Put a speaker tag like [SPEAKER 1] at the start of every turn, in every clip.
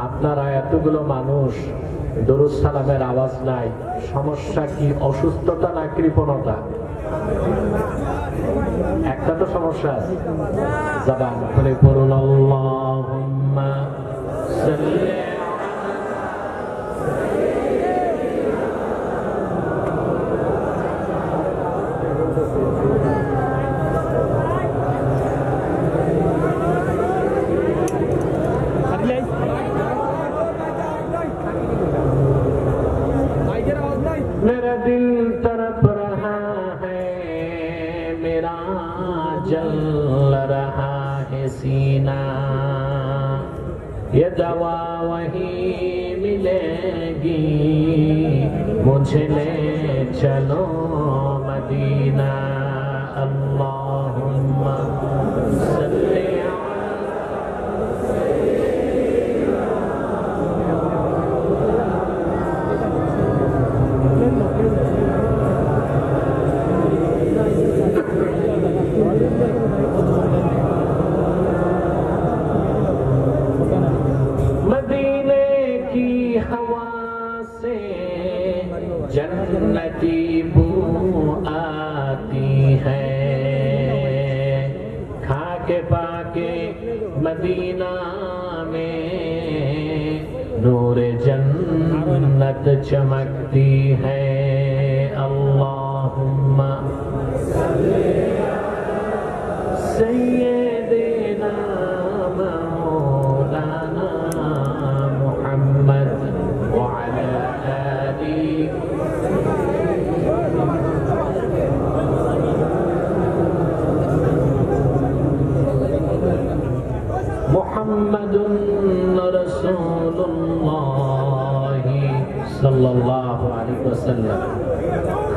[SPEAKER 1] আপনারা এতগুলো মানুষ দরুদ সালামের আওয়াজ নাই, সমস্যা কি? অসুস্থতা না কৃপণতা? একটা তো সমস্যা আছে। জবান খুলে পড়ুন আল্লাহুম্মা সাল্লি मेरा दिल तड़प रहा है, मेरा जल रहा है सीना, ये दवा वही मिलेगी, मुझे ले चलो मदीना। अल्लाहुम्मा सल्ली जन्नती बू आती है, खाके पाके मदीना में नूर जन्नत चमकती है। अल्लाहुम्मा सय्यिदना मौलाना मुहम्मद व अला आलिहि मुहम्मदुन रसूलुल्लाह सल्लल्लाहु अलैहि वसल्लम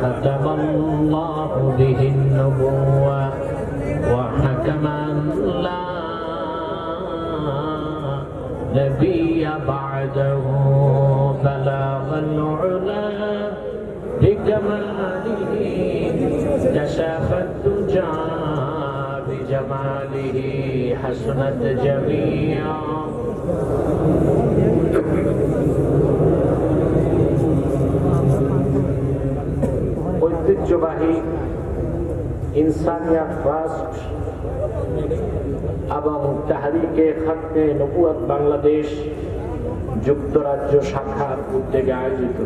[SPEAKER 1] खतमल्लाहु बिहिन नबुव्वा व हकमन ला नबिय्य बअदहु बलगल उला बिकमालिहि कशफत तुजा बिजमालिहि हसनत जमिया। ঐতিহ্যবাহী ইনসানিয়াত ট্রাস্ট এবং তাহরিকে খাতে নবুয়ত বাংলাদেশ যুক্তরাজ্য শাখার উদ্যোগে আয়োজিত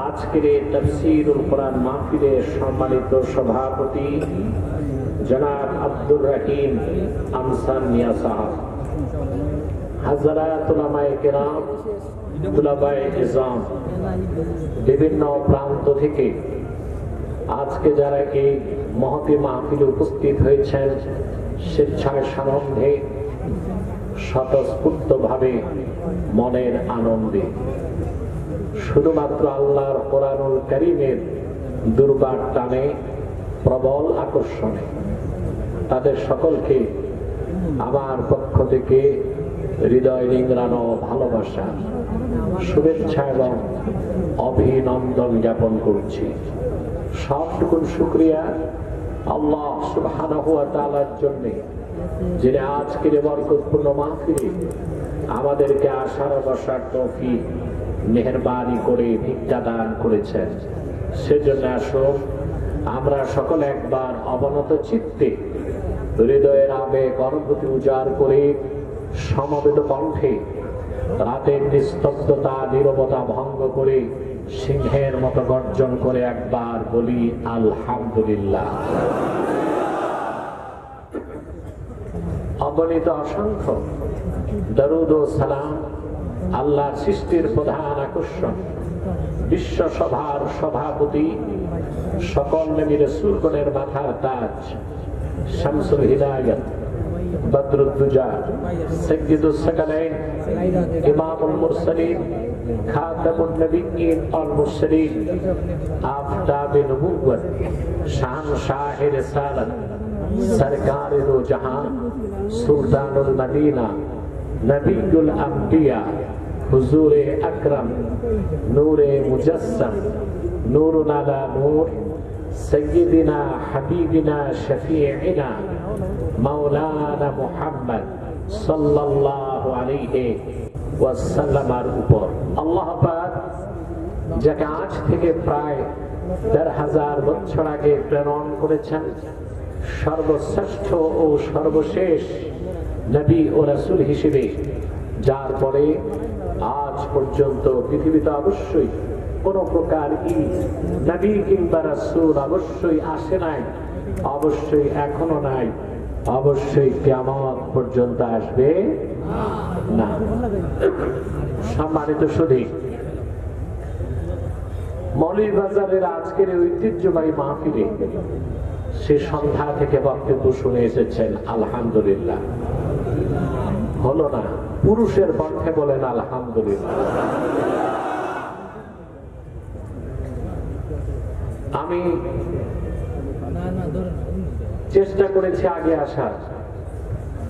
[SPEAKER 1] আজকের এই তাফসীরুল কোরআন মাহফিলের সম্মানিত সভাপতি জনাব আব্দুর রহিম আমসান মিয়া সাহেব, হাজরাত উলামায়ে কেরাম, তুলাবায়ে নিজাম, বিভিন্ন প্রান্ত থেকে আজকে যারা এই মহতি মাহফিলে উপস্থিত হয়েছেন, স্বেচ্ছায় সানন্দে স্বতঃস্ফূর্তভাবে মনের আনন্দে শুধুমাত্র আল্লাহর কোরআনুল কারীমের দুর্বার টানে প্রবল আকর্ষণে তাদের সকলকে আমার পক্ষ থেকে হৃদয় নিংড়ানো ভালোবাসা, শুভেচ্ছা এবং অভিনন্দন জ্ঞাপন করছি। সবটুকু শুকরিয়া আল্লাহ সুবহানাহু ওয়া তাআলার জন্য, যিনি আজকের বরকতপূর্ণ মাহফিলে আমাদেরকে আসার বসার তৌফিক মেহেরবানি করে ভিক্ষা দান করেছেন। সেজন্য আসুন আমরা সকলে একবার অবনত চিত্তে হৃদয়ের আবেগ অনুভূতি উজাড় করে সমবেত কণ্ঠে রাতের নিস্তব্ধতা নীরবতা ভঙ্গ করে সিংহের মতো গর্জন করে একবার বলি আলহামদুলিল্লাহ। অগণিত অসংখ্য দরুদ ও সালাম আল্লাহর সৃষ্টির প্রধান আকর্ষণ, বিশ্ব সভার সভাপতি, সকল নবী রাসূলগণের মাথার তাজ, শামসুল হিদায়াত, বদরুদ্দুজা, সাইয়্যিদুস সাকালাইন, ইমামুল মুরসালিন, খাতামুন নবিয়্যিন ওয়াল মুরসালিন, আফতাবে নবুওয়াত, শাহনশাহে রিসালাত, সরকারে দো জাহান, সুলতানুল মদিনা, নবিয়ুল আম্বিয়া, হুজুরে আকরাম, নূরে মুজাসসাম, নূরুন আলা নূর, সাইয়্যিদিনা হাবিবিনা শফিঈনা মাওলানা মুহাম্মদ সাল্লাল্লাহু আলাইহি ওয়াসাল্লামের উপর। আল্লাহ পাক যাকে আজ থেকে প্রায় ১৫০০ বছর আগে প্রেরণ করেছেন, সর্বশ্রেষ্ঠ ও সর্বশেষ নবী ও রাসূল হিসেবে, যার পরে আজ পর্যন্ত পৃথিবীতে অবশ্যই কোন প্রকার নবী কিংবা রাসূল অবশ্যই আসে নাই, অবশ্যই এখনো নাই, অবশ্যই কিয়ামত পর্যন্ত আসবে না। সম্মানিত সুধী, মৌলভীবাজারের আজকের ঐতিহ্যবাহী মাহফিলে সে সন্ধ্যা থেকে বক্তব্য শুনে এসেছেন, আলহামদুলিল্লাহ। হলো না, পুরুষের কণ্ঠে বলেন আলহামদুলিল্লাহ। আমি চেষ্টা করেছি আগে আসার,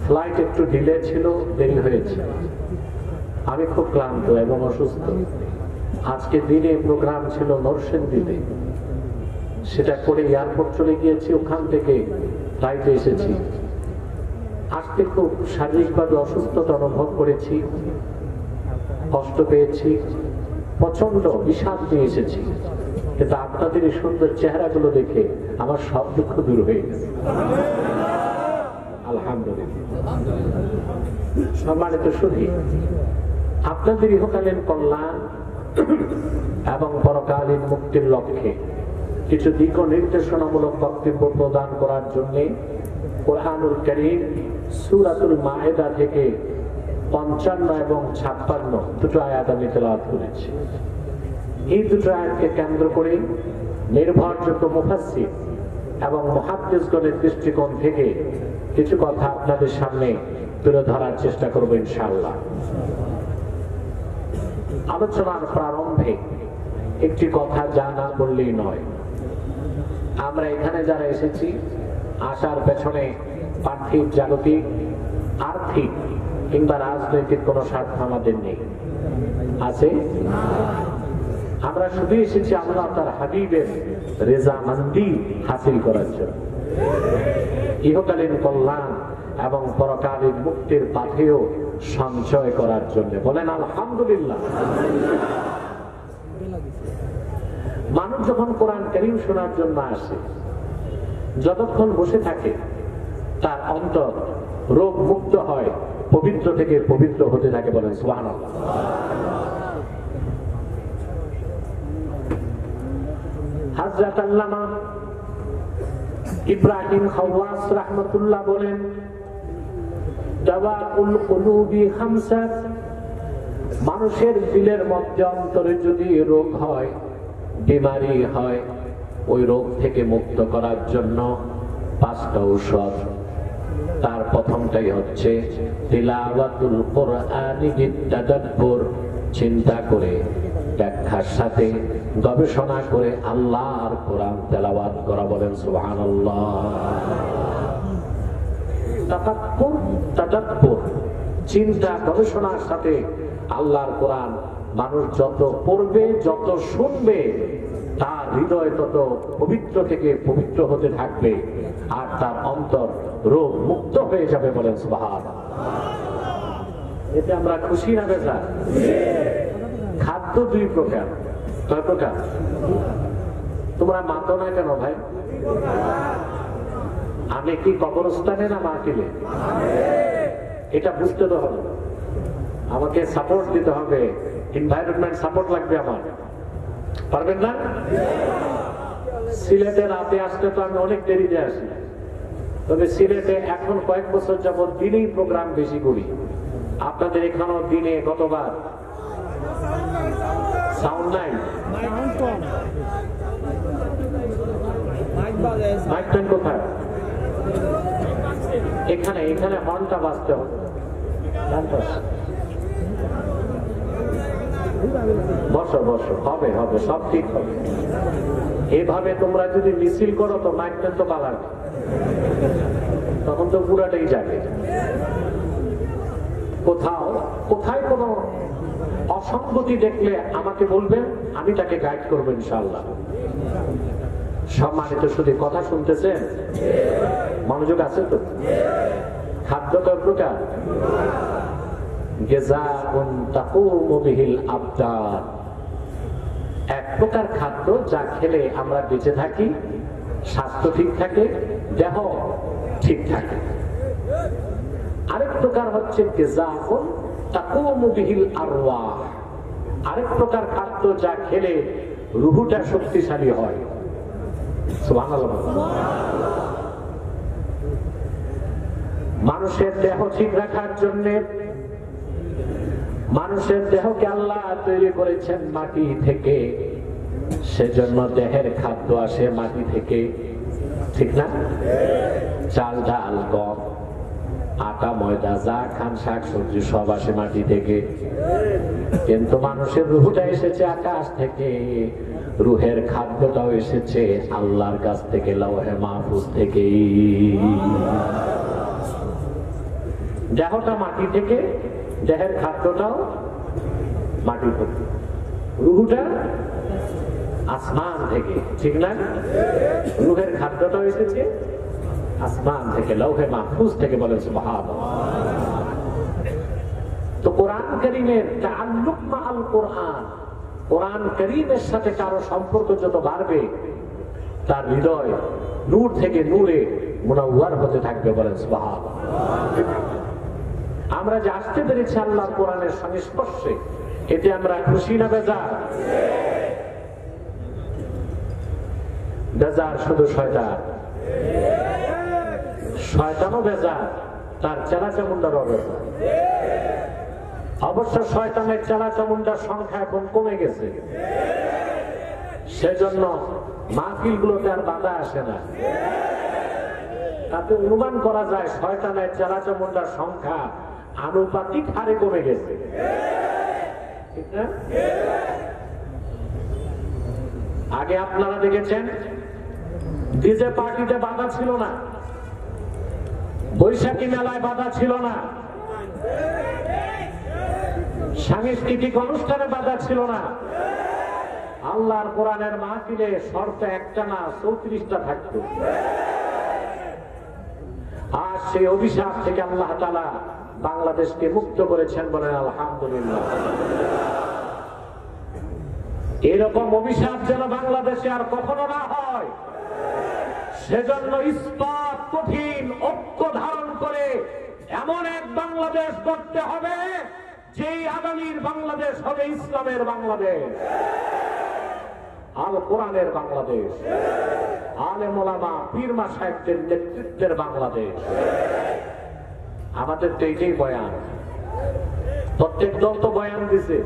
[SPEAKER 1] ফ্লাইট একটু ডিলে ছিল, দেরি হয়েছে। আমি খুব ক্লান্ত এবং অসুস্থ। আজকে দিনে প্রোগ্রাম ছিল নরসিংদীতে, সেটা করে এয়ারপোর্ট চলে গিয়েছি, ওখান থেকে ফ্লাইটে এসেছি। আজকে খুব শারীরিকভাবে অসুস্থতা অনুভব করেছি, কষ্ট পেয়েছি, প্রচন্ড বিষাদ নিয়ে এসেছি, কিন্তু আপনাদের এই সুন্দর চেহারাগুলো দেখে আমার সব দুঃখ দূর হয়ে গেছে, আলহামদুলিল্লাহ। সম্মানিত সুধী, আপনাদের ইহকালীন কল্যাণ এবং পরকালীন মুক্তির লক্ষ্যে কিছু দিক নির্দেশনামূলক বক্তব্য প্রদান করার জন্য কুরআনুল কারীম সূরাতুল মায়েদা থেকে ৫৫ এবং ৫৬ দুটো আয়াত আমি তেলাওয়াত করেছি। এই দুটো আয়াতকে কেন্দ্র করে নির্ভরযোগ্য মুফাসসির এবং মুহাদ্দিসগণের দৃষ্টিকোণ থেকে কিছু কথা আপনাদের সামনে তুলে ধরার চেষ্টা করব ইনশাআল্লাহ। আলোচনার প্রারম্ভে একটি কথা জানা বললেই নয়, আমরা এখানে যারা এসেছি, আসার পেছনে পার্থিব, জাগতিক, আর্থিক কিংবা রাজনৈতিক কোনো স্বার্থ আমাদের নেই, আছে? আমরা শুধু এসেছি আল্লাহ তার হাবিবের রেজামন্দি হাসিল করার জন্য, ইহকালীন কল্যাণ এবং পরকালীন মুক্তির পাথেয় সঞ্চয় করার জন্য। বলেন আলহামদুলিল্লাহ। মানুষ যখন কোরআন কারীম শোনার জন্য আসে, যতক্ষণ বসে থাকে তার অন্তর রোগ মুক্ত হয়, পবিত্র থেকে পবিত্র হতে থাকে। বলেন সুবহানাল্লাহ। হযরত আল্লামা ইব্রাহিম খাওয়াস রাহমাতুল্লাহ বলেন, দাওয়াউল কুলুবি খামসাত, মানুষের দিলের মধ্যে, অন্তরে যদি রোগ হয়, বিমারি হয়, ওই রোগ থেকে মুক্ত করার জন্য 5টা ঔষধ। তার প্রথমটাই হচ্ছে তিলাওয়াতুল কুরআনি বিতাদাব্বুর, চিন্তা করে, ব্যাখ্যার সাথে, গবেষণা করে আল্লাহর কোরআন তেলাওয়াত করা। বলেন সুবহানাল্লাহ। তাফাক্কুর, তাদাব্বুর, চিন্তা গবেষণার সাথে আল্লাহর কোরআন মানুষ যত পড়বে, যত শুনবে, তার হৃদয় তত পবিত্র থেকে পবিত্র হতে থাকবে, আর তার অন্তর রোগ মুক্ত হয়ে যাবে। বলেন সুবহানাল্লাহ। এতে আমরা খুশি না বেজার? খাদ্য 2 প্রকার। কয় প্রকার? তোমরা মাতো না কেন ভাই? আমি কি কবরস্থানে না মাহফিলে? এটা বুঝতে তো হবে, আমাকে সাপোর্ট দিতে হবে, এনভায়রনমেন্ট সাপোর্ট লাগবে আমার। পারবেন না? সিলেটে রাতে আসতে তো আমি অনেক দেরিতে আসি, তবে সিলেটে এখন কয়েক বছর যাবত দিনেই প্রোগ্রাম বেশি করি। আপনাদের এখানেও দিনে গতবার সাউন্ড নাই, মাইকটা কোথায়? এখানে, এখানে হর্নটা বাজতে হবে। বসো বসো, হবে হবে, সব ঠিক হবে। এভাবে তোমরা যদি মিছিল করো তো মাইকটা তো পালাবে, তখন তো পুরাটাই যাবে। কোথাও কোথায় কোনো অসঙ্গতি দেখলে আমাকে বলবেন, আমি তাকে গাইড করবো ইনশাআল্লাহ। সম্মানিত শুধু কথা শুনতেছেন, মনোযোগ আছে তো? খাদ্য কয় প্রকার? গিযাউন তাকুমু বিহিল আবদান, এক প্রকার খাদ্য যা খেলে আমরা বেঁচে থাকি, স্বাস্থ্য ঠিক থাকে, দেহ ঠিক থাকে। আরেক প্রকার হচ্ছে গিযাউন তাকুমু বিহিল আরওয়াহ, আরেক প্রকার খাদ্য যা খেলে রূহটা শক্তিশালী হয়। সুবহানাল্লাহ। মানুষের দেহ ঠিক রাখার জন্য মানুষের দেহকে আল্লাহ তৈরি করেছেন মাটি থেকে, সেজন্য দেহের খাদ্য আসে মাটি থেকে, ঠিক না? চাল ডাল গম আটা ময়দা যা খান শাক সবজি সব আসে মাটি থেকে, কিন্তু মানুষের রূহটা এসেছে আকাশ থেকে, রূহের খাদ্যটাও এসেছে আল্লাহর কাছ থেকে, লাওহে মাহফুজ থেকে। দেহটা মাটি থেকে, দেহের খাদ্যটাও মাটি থেকে, রূহটা আসমান থেকে, ঠিক না? রূহের খাদ্যটাও এসেছে আসমান থেকে, লাওহে মাহফুজ থেকে, বলেন সুবহানাল্লাহ। তো কোরআন কারীমের তাআল্লুক মাআল কোরআন, কোরআন কারীমের সাথে কারো সম্পর্ক যত বাড়বে তার হৃদয় নূর থেকে নূরে মুনাওয়ার হতে থাকবে, বলেন সুবহানাল্লাহ। আমরা যে আসতে পেরেছি আল্লাহর কোরআনের সংস্পর্শে, এতে আমরা খুশি না বেজার? বেজার শুধু শয়তান, শয়তানও বেজার, তার চেলা চামুন্ডারও বেজার। অবশ্য শয়তানের চেলা চামুন্ডার সংখ্যা এখন কমে গেছে, সেজন্য মাহফিলগুলোতে আর বাধা আসে না। তাতে অনুমান করা যায় শয়তানের চেলা চামুন্ডার সংখ্যা আনুপাতিক হারে কমে গেছে, ঠিক না? আগে আপনারা দেখেছেন ডিজে পার্টিতে বাধা ছিল না, বৈশাখী মেলায় বাধা ছিল না, সাংস্কৃতিক অনুষ্ঠানে বাধা ছিল না। আল্লাহর কোরআনের মাহফিলে শর্ত একটা না 34টা থাকত। আর সেই অভিশাপ থেকে আল্লাহ তাআলা বাংলাদেশকে মুক্ত করেছেন, বলেন আলহামদুলিল্লাহ। এরকম অভিশাপ যেন বাংলাদেশে আর কখনো না হয়, সেজন্য ইসলাম কঠিন ঐক্য ধারণ করে এমন এক বাংলাদেশ করতে হবে, যেই আগামীর বাংলাদেশ হবে ইসলামের বাংলাদেশ, আল কোরআনের বাংলাদেশ, আলেম ওলামা পীর মাশায়েখদের নেতৃত্বের বাংলাদেশ। আমাদের তো এইটাই বয়ান, প্রত্যেক দল তো বয়ান দিছে,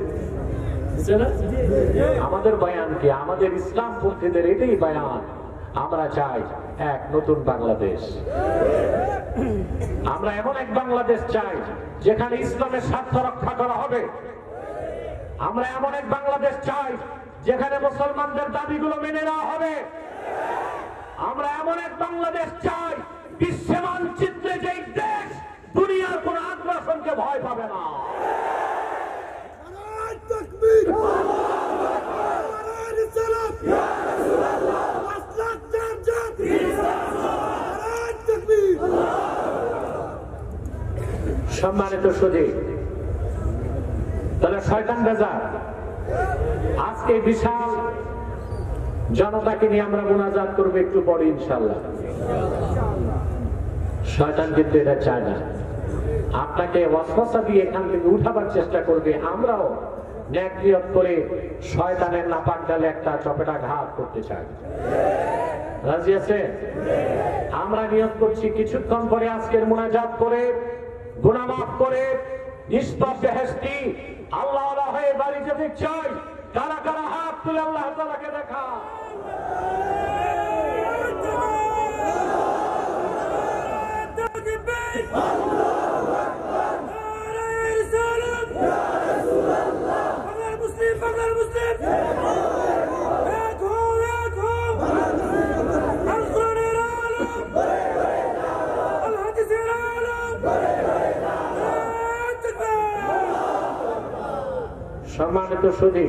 [SPEAKER 1] আমাদের বয়ান কি? আমাদের ইসলাম পন্থীদের এটাই বয়ান, আমরা চাই এক নতুন বাংলাদেশ। আমরা এমন এক বাংলাদেশ চাই যেখানে ইসলামের স্বার্থ রক্ষা করা হবে। আমরা এমন এক বাংলাদেশ চাই যেখানে মুসলমানদের দাবিগুলো মেনে নেওয়া হবে। আমরা এমন এক বাংলাদেশ চাই বিশ্ব মানচিত্রে যেই দেশ দুনিয়ার কোন আগ্রাসনকে ভয় পাবে না। সম্মানিত সুধী, তাহলে শয়তান বেজার। আজকে বিশাল জনতাকে নিয়ে আমরা মুনাজাত করবো একটু পরে ইনশাআল্লাহ। শয়তান কিন্তু এটা চায় না, আপনাকে ওয়াসওয়াসা দিয়ে এখান থেকে উঠাবার চেষ্টা করবে। আমরাও নেক নিয়ত করে শয়তানের নাপাক ডালে একটা চপেটা ঘাত করতে চাই। রাজি আছে? আমরা নিয়ত করছি কিছুক্ষণ পরে আজকের মুনাজাত করে গুনাহ মাফ করে নিষ্পাপ বেহেশতি আল্লাহওয়ালা হয়ে বাড়ি যেতে চাই। কারা কারা হাত তুলে আল্লাহ তাআলাকে দেখা। সম্মানিত সুধী,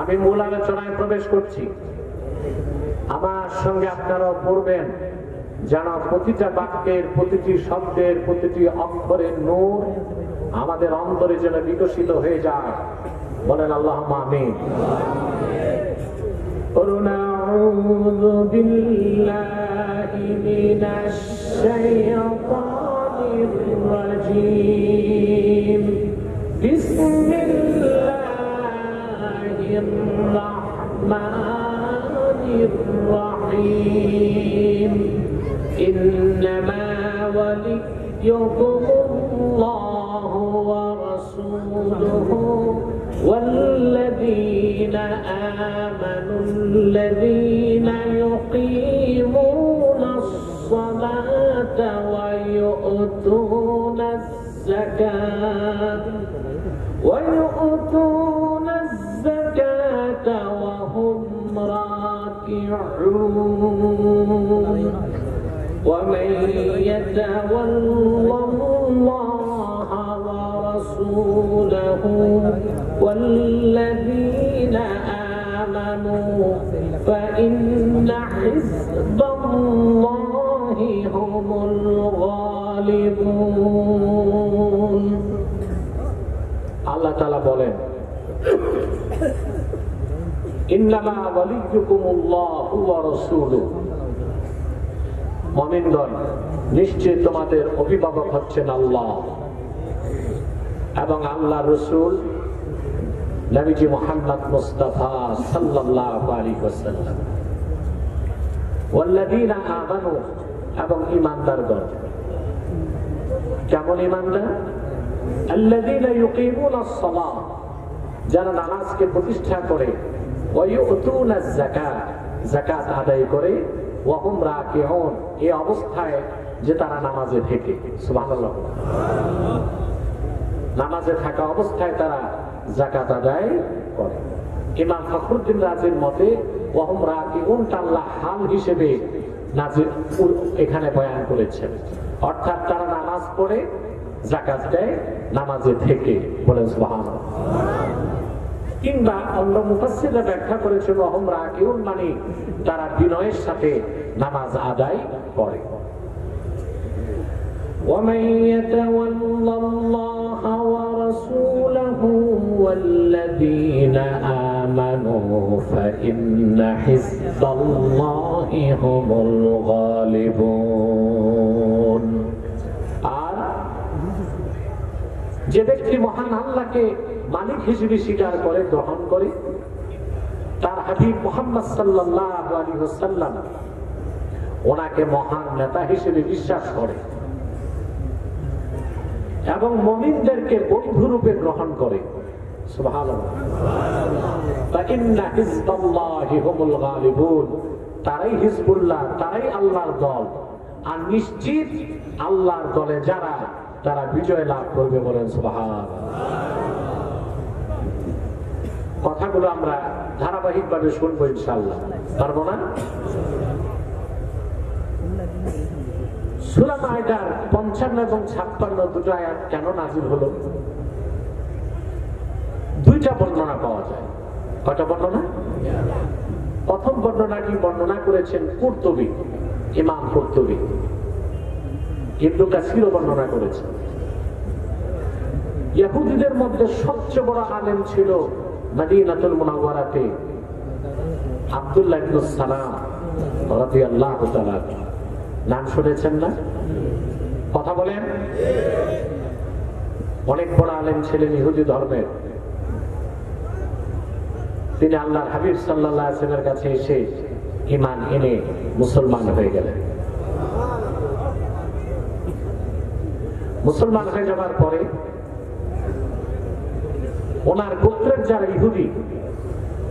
[SPEAKER 1] আমি মূল আলোচনায় প্রবেশ করছি। আমার সঙ্গে আপনারাও পড়বেন, যেন প্রতিটা বাক্যের, প্রতিটি শব্দের, প্রতিটি অক্ষরের নূর আমাদের অন্তরে যেন বিকশিত হয়ে যায়। বলেন আল্লাহুম্মা আমিন। আউযু বিল্লাহি মিনাশ শাইতানির রাজীম। বিসমিল্লাহির রাহমানির রাহিম। ইন্নামা ওয়ালিয়্যুকুমুল্লাহু ওয়া রাসূলুহু والذين آمنوا الذين يقيمون الصلاة ويؤتون الزكاة وهم راكعون ومن يتول الله ورسوله والذين آمنوا فإن حزب الله هم الغالبون। আল্লাহ তাআলা বলেন, ইন্নামা ওয়ালিয়্যুকুমুল্লাহু ওয়া রাসূলুহু। মুমিনগণ, নিশ্চয় তোমাদের অভিভাবক হচ্ছেন আল্লাহ এবং আল্লাহর রাসূল নবীজি মুহাম্মদ মুস্তাফা সাল্লাল্লাহু আলাইহি ওয়াসাল্লাম। ওয়াল্লাযীনা আমানু, এবং ঈমানদারগণ। কেমন ঈমানদার? আল্লাযীনা ইউকিমুনাস সালাহ, যারা নামাজকে প্রতিষ্ঠা করে, ওয়া ইউতুনাজ যাকাত, যাকাত আদায় করে, ওয়া হুম রাকিউন, এই অবস্থায় যে তারা নামাজে থাকে। সুবহানাল্লাহ। নামাজে থাকা অবস্থায় তারা যাকাত আদায় করে। ইমাম ফখরুদ্দিন রাজির মতে ওয়া হুম রাকিউন আল্লাহ হাল হিসেবে নাজিল এখানে বয়ান করেছেন, অর্থাৎ তারা নামাজ পড়ে, যাকাত দেয়, নামাজে থেকে। বলেন সুবহানাল্লাহ। কিংবা অন্য মুফাসসিররা ব্যাখ্যা করেছেন ওয়া হুম রাকিউন মানে তারা বিনয়ের সাথে নামাজ আদায় করে। ومن يتول الله ورسوله والذين آمنوا فإن حزب الله هم الغالبون। আর যে ব্যক্তি মহান আল্লাহকে মালিক হিসেবে স্বীকার করে, গ্রহণ করে, তার হাবিব মুহাম্মদ সাল্লাল্লাহু আলাইহি ওয়াসাল্লাম ওনাকে মহান নেতা হিসেবে বিশ্বাস করে এবং মুমিনদেরকে বন্ধুরূপে গ্রহণ করে। সুবহানাল্লাহ। ফাইন্না হিজবাল্লাহি হুমুল গালিবুন, তারাই হিজবুল্লাহ, তারাই আল্লাহর দল। আর নিশ্চিত আল্লাহর দলে যারা, তারা বিজয় লাভ করবে। বলেন সুবহানাল্লাহ। কথাগুলো আমরা ধারাবাহিকভাবে শুনবো ইনশাআল্লাহ, পারবো না? সূরা মাইদার ৫৫ এবং ৫৬ দুটো আয়াত কেন নাযিল হলো? দুইটা বর্ণনা পাওয়া যায়। কয়টা বর্ণনা? প্রথম বর্ণনাটি বর্ণনা করেছেন কুরতুবী, ইমাম কুরতুবী। ইবনে কাসিরও বর্ণনা করেছেন। ইহুদিদের মধ্যে সবচেয়ে বড় আলেম ছিল মদিনাতুল মুনাওয়ারাতে আব্দুল্লাহ ইবনে সালাম রাদিয়াল্লাহু তাআলা। নাম শুনেছেন না? কথা বলেন। অনেক বড় আলেম ছিলেন ইহুদি ধর্মের। তিনি আল্লাহর হাবিব সাল্লাল্লাহু আলাইহি ওয়াসাল্লামের কাছে এসে ঈমান এনে মুসলমান হয়ে গেলেন। মুসলমান হয়ে যাওয়ার পরে ওনার গোত্রের যারা ইহুদি,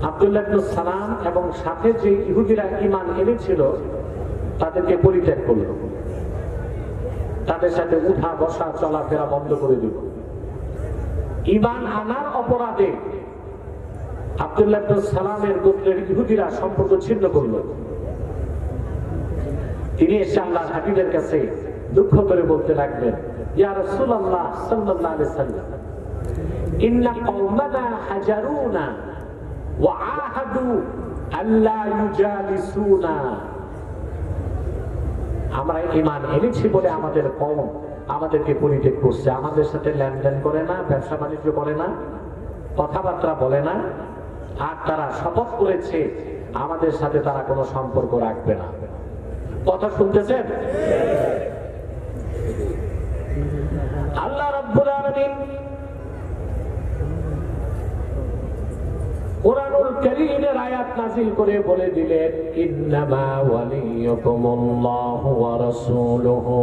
[SPEAKER 1] আব্দুল্লাহ ইবনে সালাম এবং সাথে যে ইহুদিরা ঈমান এনেছিল, তাদেরকে পরিত্যাগ করল। তাদের সাথে উঠা বসা চলাফেরা বন্ধ করে দিল। ঈমান আনার অপরাধে আব্দুল্লাহ ইবনে সালামের গোত্রের ইহুদিরা সম্পর্ক ছিন্ন করল। তিনি এসে আল্লাহর হাবিবের কাছে দুঃখ করে বলতে লাগলেন, ইয়া রাসূলুল্লাহ সাল্লাল্লাহু আলাইহি সাল্লাম, ইন্না কওমানা হাজারুনা ওয়া আহাদু আল্লা ইউজালিসুনা। আমরা ঈমান এনেছি বলে আমাদের কওম আমাদেরকে পরিত্যাগ করছে, আমাদের সাথে লেনদেন করে না, ব্যবসা বাণিজ্য করে না, কথাবার্তা বলে না, আর তারা শপথ করেছে আমাদের সাথে তারা কোনো সম্পর্ক রাখবে না। কথা শুনতেছেন? আল্লাহ রাব্বুল আলামিন কুরআনুল কারীমের আয়াত নাযিল করে বলে দিলেন, ইন্নামা ওয়ালিয়ুকুমুল্লাহু ওয়া রাসূলুহু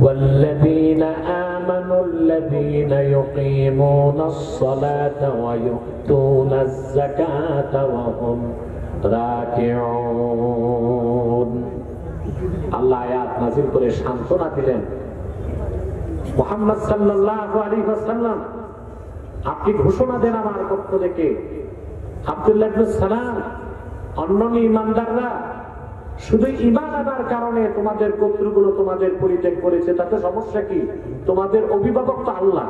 [SPEAKER 1] ওয়াল্লাযীনা আমানুল্লাযীনা ইউকিমুনাস সালাতা ওয়া ইউতুনাজ যাকাতা ওয়া হুম রাকিউন। আল্লাহ আয়াত নাযিল করে সান্ত্বনা দিলেন, মুহাম্মদ সাল্লাল্লাহু আলাইহি ওয়াসাল্লাম আপনি ঘোষণা দেন আমার পক্ষ থেকে, আব্দুল্লাহ ইবনে সালাম অন্যান্য ঈমানদাররা শুধু ঈমান আনার কারণে তোমাদের গোত্রগুলো তোমাদের পরিত্যাগ করেছে, তাতে সমস্যা কি? তোমাদের অভিভাবক তো আল্লাহ,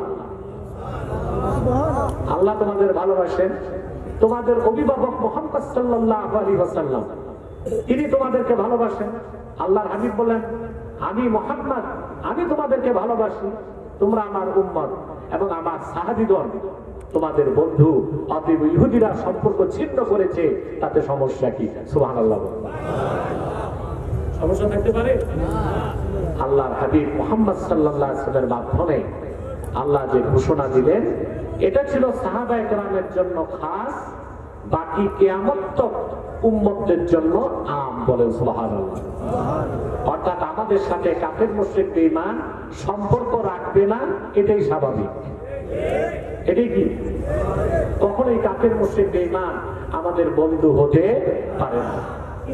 [SPEAKER 1] আল্লাহ তোমাদের ভালোবাসেন। তোমাদের অভিভাবক মুহাম্মদ সাল্লাল্লাহু আলাইহি ওয়াসাল্লাম তিনি তোমাদেরকে ভালোবাসেন। আল্লাহর হাবিব বলেন, আমি মুহাম্মদ আমি তোমাদেরকে ভালোবাসি, তোমরা আমার উম্মত এবং আমার সাহাবীগণ তোমাদের বন্ধু। অতএব ইহুদিরা সম্পর্ক ছিন্ন করেছে, তাতে সমস্যা কি? সুবহানাল্লাহ। সমস্যা থাকতে পারে? আল্লাহর হাবিব মুহাম্মদ সাল্লাল্লাহু আলাইহি ওয়াসাল্লামের মাধ্যমে আল্লাহ যে ঘোষণা দিলেন, এটা ছিল সাহাবায়ে কেরামের জন্য খাস, বাকি কিয়ামত তক উম্মতদের জন্য আম। বলেন সুবহানাল্লাহ। অর্থাৎ আমাদের সাথে কাফের মুশরিক বেঈমান সম্পর্ক রাখবে না, এটাই স্বাভাবিক। এটাই কি? কখনোই কাফের মুশরিক বেঈমান আমাদের বন্ধু হতে পারে না।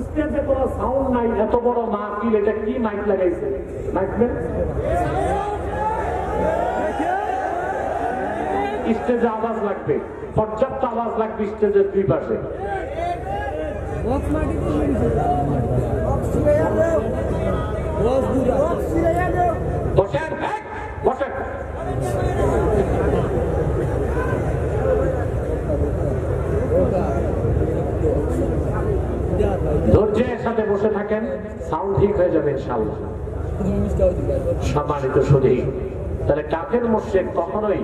[SPEAKER 1] স্টেজে কোনো সাউন্ড নাই, এত বড় মাহফিল, এটা কি মাইক লাগাইছে? মাইকম্যান স্টেজে আওয়াজ লাগবে, পর্যাপ্ত আওয়াজ লাগবে স্টেজের দুই পাশে। বসেন বসেন। ধৈর্যের সাথে বসে থাকেন, সাউন্ড ঠিক হয়ে যাবে ইনশাআল্লাহ। সম্মানিত সুধী, তাহলে কাফের মুশরিক কখনোই